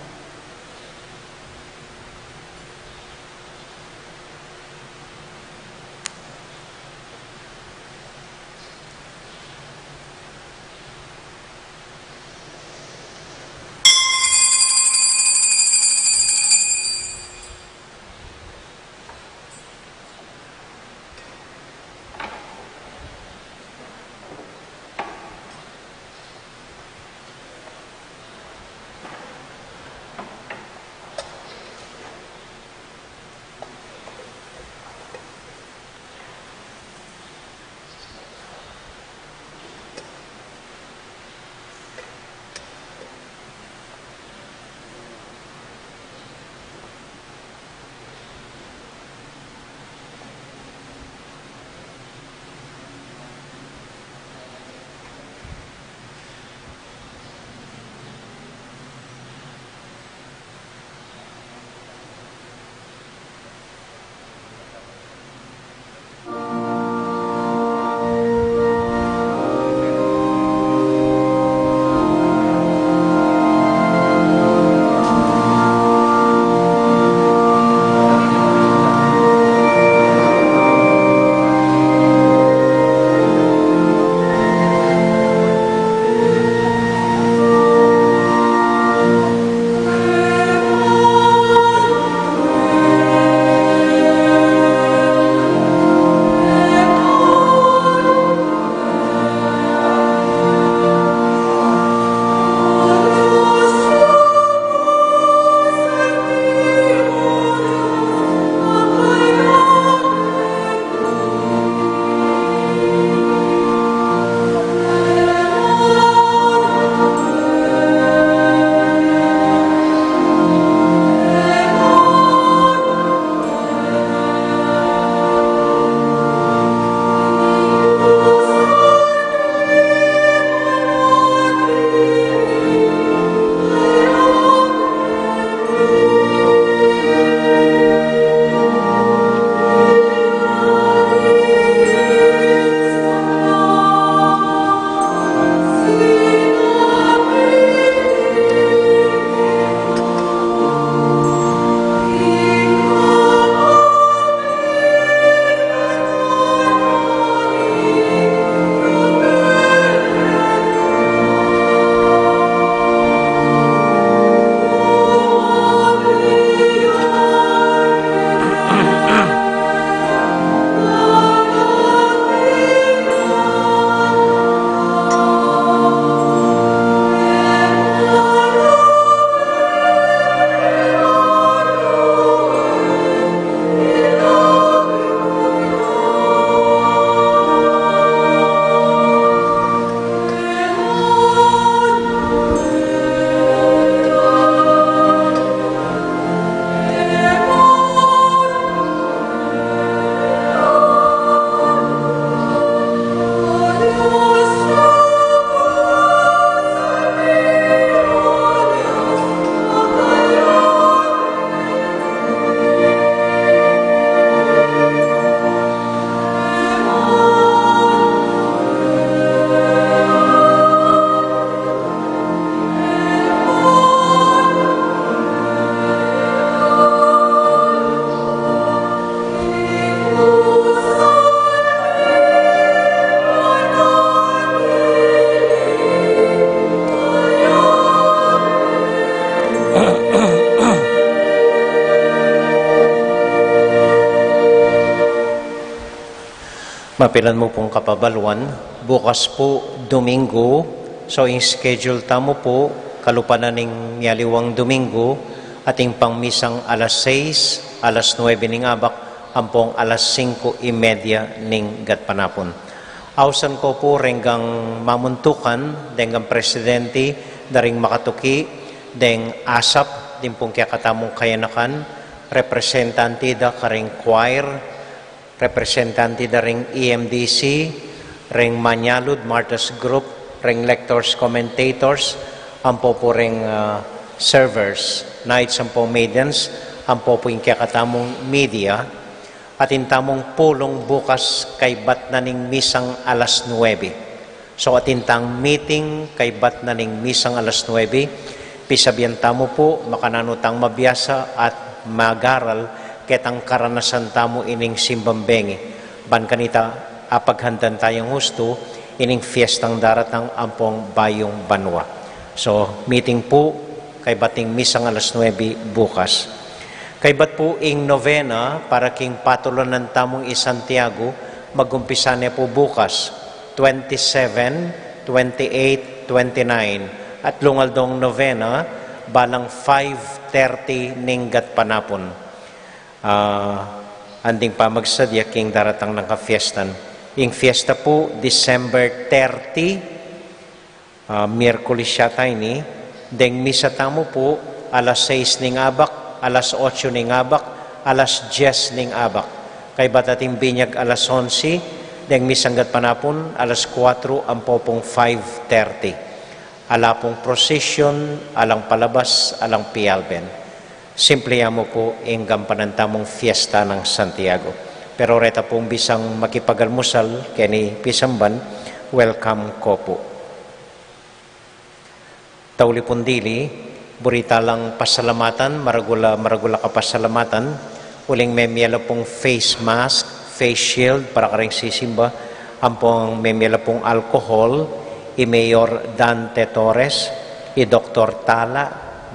Mapilan mo pong kapabaluan, bukas po, Domingo, so yung schedule tamo po, kalupanan ng yaliwang Domingo, ating pangmisang alas 6, alas 9 ning abak, ampong alas 5:30 ning gatpanapon. Ausan ko po renggang mamuntukan, denggang presidente, daring makatuki, deng asap, din pong kakatamong kayanakan, representante da karing choir, representante da ring EMDC, ring Manyalud, Martha's Group, ring lectors, commentators, ampo po ring servers, knights and po maidens, ampo po yung kakatamong media, at intamong pulong bukas kay bat na ning misang alas 9. So atintang meeting kay bat na ning misang alas 9, pisabihan tamo po, makananutang mabiyasa at magaral ketang karanasan tamo ining simbambengi. Ban kanita apaghandan tayong husto ining fiestang daratang ampong bayong banwa. So meeting po kay bating misang alas 9 bukas. Kay bat po ing novena para king patuloy ng tamong Santiago, magumpisa niya po bukas 27, 28, 29 at lungaldong novena balang 5:30 ning gatpanapon. Anding pa magsadya king daratang ng kafiestan. Ing fiesta po December 30, Miyerkules siya tayo ni, deng misa tamo po alas 6 ning abak, alas 8 ning abak, alas 10 ning abak. Kay batating binyag alas 11, deng misanggat panapon, alas 4 ang popong 5:30. Alapong procession, alang palabas, alang pialben. Simple mo po ang gampanantamong fiesta ng Santiago. Pero reta pong bisang makipagalmusal, kani Pisamban, welcome ko po. Tauli pundili, burita lang pasalamatan, maragula ka pasalamatan, uling memyela pong face mask, face shield, para karing sisimba, ampong memyela pong alcohol, i Mayor Dante Torres, i Dr. Tala,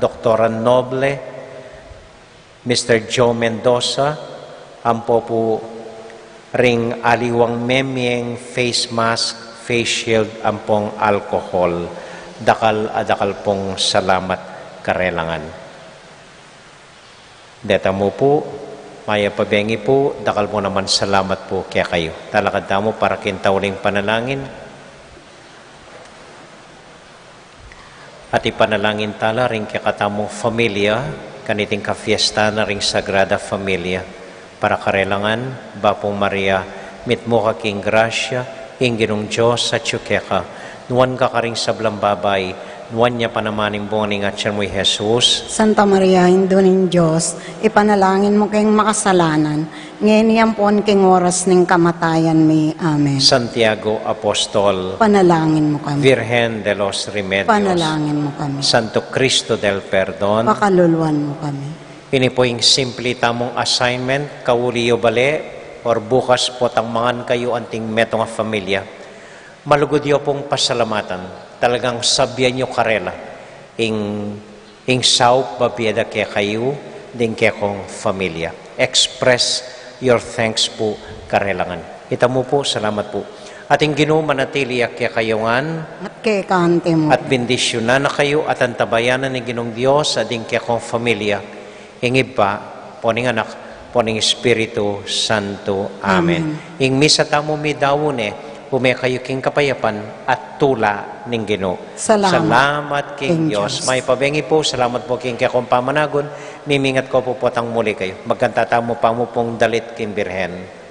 Dr. Noble, Mr. Joe Mendoza, ampo po ring aliwang memyeng face mask, face shield, ampong alcohol. Dakal pong salamat karelangan. Deta mo po, maya pabengi po, dakal mo naman salamat po kaya kayo. Talakad mo para kintauling panalangin. At ipanalangin tala ring kakatamong familia, kaniting kafiesta na ring Sagrada Familia, para karelangan, Bapong Maria, mitmo ka king grasya, inginong Diyos sa tsukeka, nuwan ka karing sablang babay, nuwan niya panamaning boning at siya mo'y Jesus. Santa Maria, Indo ning Diyos, ipanalangin mo kayong makasalanan, ngayon yan po king oras ning kamatayan mi. Amen. Santiago Apostol, Panalangin mo kami. Virgen de los Remedios, Panalangin mo kami. Santo Cristo del Perdón, Pakaluluan mo kami. ini po yung simple tamong assignment, kawuliyo bale, or bukas po tangmangan kayo anting metong familia. Malugod yo pong pasalamatan, talagang sabyan nyo karela, ing saup babiada kaya kayo, din kaya kong familia. Express your thanks po karelangan. Ita mo po, salamat po. Ating Ginoo manatili kaya kayongan, At kay kante mo. at bendisyonan na kayo at antabayanan ni Ginong Diyos at din kaya kong familia. Ingib pa, poning anak, poning Espiritu Santo. Amen. Ing misa tamo mi dawone, kayo king kapayapan at tula ning Ginoo. Salamat king Diyos. May pabengi po, salamat po king kaya kong pamanagon, mimingat ko po potang muli kayo. Magkantatamo pa mo pong dalit king Birhen.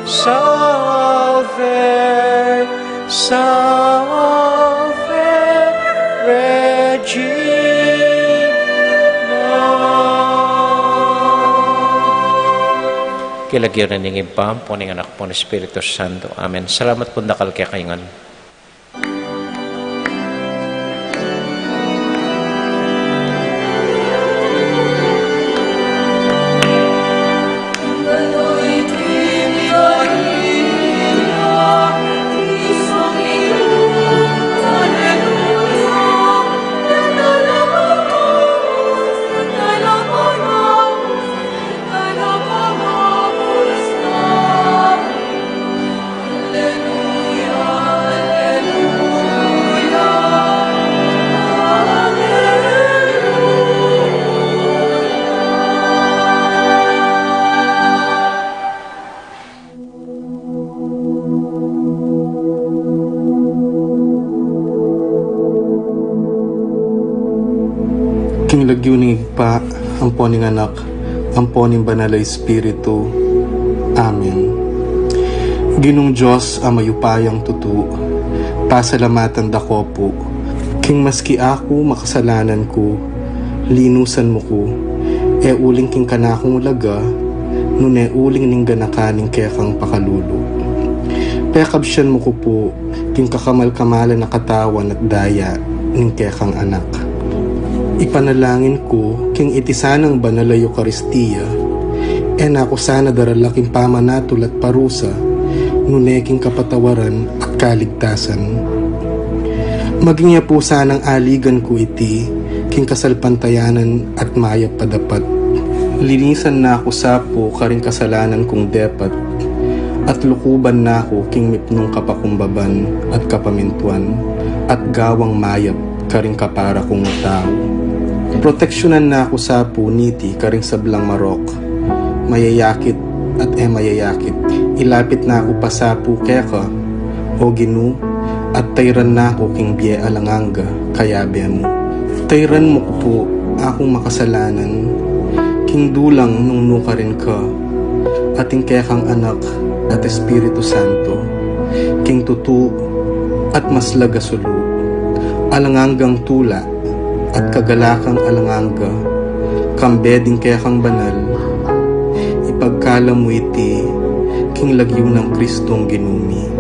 Salve, Salve, Regina. Kilagyan na ningin pa, puning anak po ng Espiritu Santo. Amen. Salamat po nakal kaya kaingan. King lagyo ning igpa, ampo ning anak, ampo ning banal a Espiritu. Amen. Ginong Diyos ang mayupayang tutu, pasalamatan dako po. King maski ako makasalanan ko, linusan mo ko, e uling king kanakong laga, nune uling ning ganakaning kaya kang pakalulu. Pekabsyan mo ko po, king kakamal-kamalan na katawan at daya, ning kaya kang anak. Ipanalangin ko, king itisanang banal a Eucharistia, nako sana daralaking pamanatul at parusa, nuneking kapatawaran at kaligtasan. Maging niya po sanang aligan ko iti, king kasalpantayanan at mayap padapat. Linisan na ako sapo karing kasalanan kong depat, at lukuban na ako king mipnong kapakumbaban at kapamintuan, at gawang mayap karing kapara kong tao. Proteksyonan na ako sa puniti karing sablang marok, mayayakit at mayayakit. Ilapit na ako pa sa pukeka, o ginu, at tayran na ako king biye alanganga, kayabe mo. Tayran mo ko po, akong makasalanan, king dulang nung nuka rin ka, ating kekang anak at Espiritu Santo, king tutu at maslaga sulu, alanganggang tula, at kagalakang alanganga, kambeding kaya kang banal, ipagkala mo iti, king lagyo ng Kristong ginumi.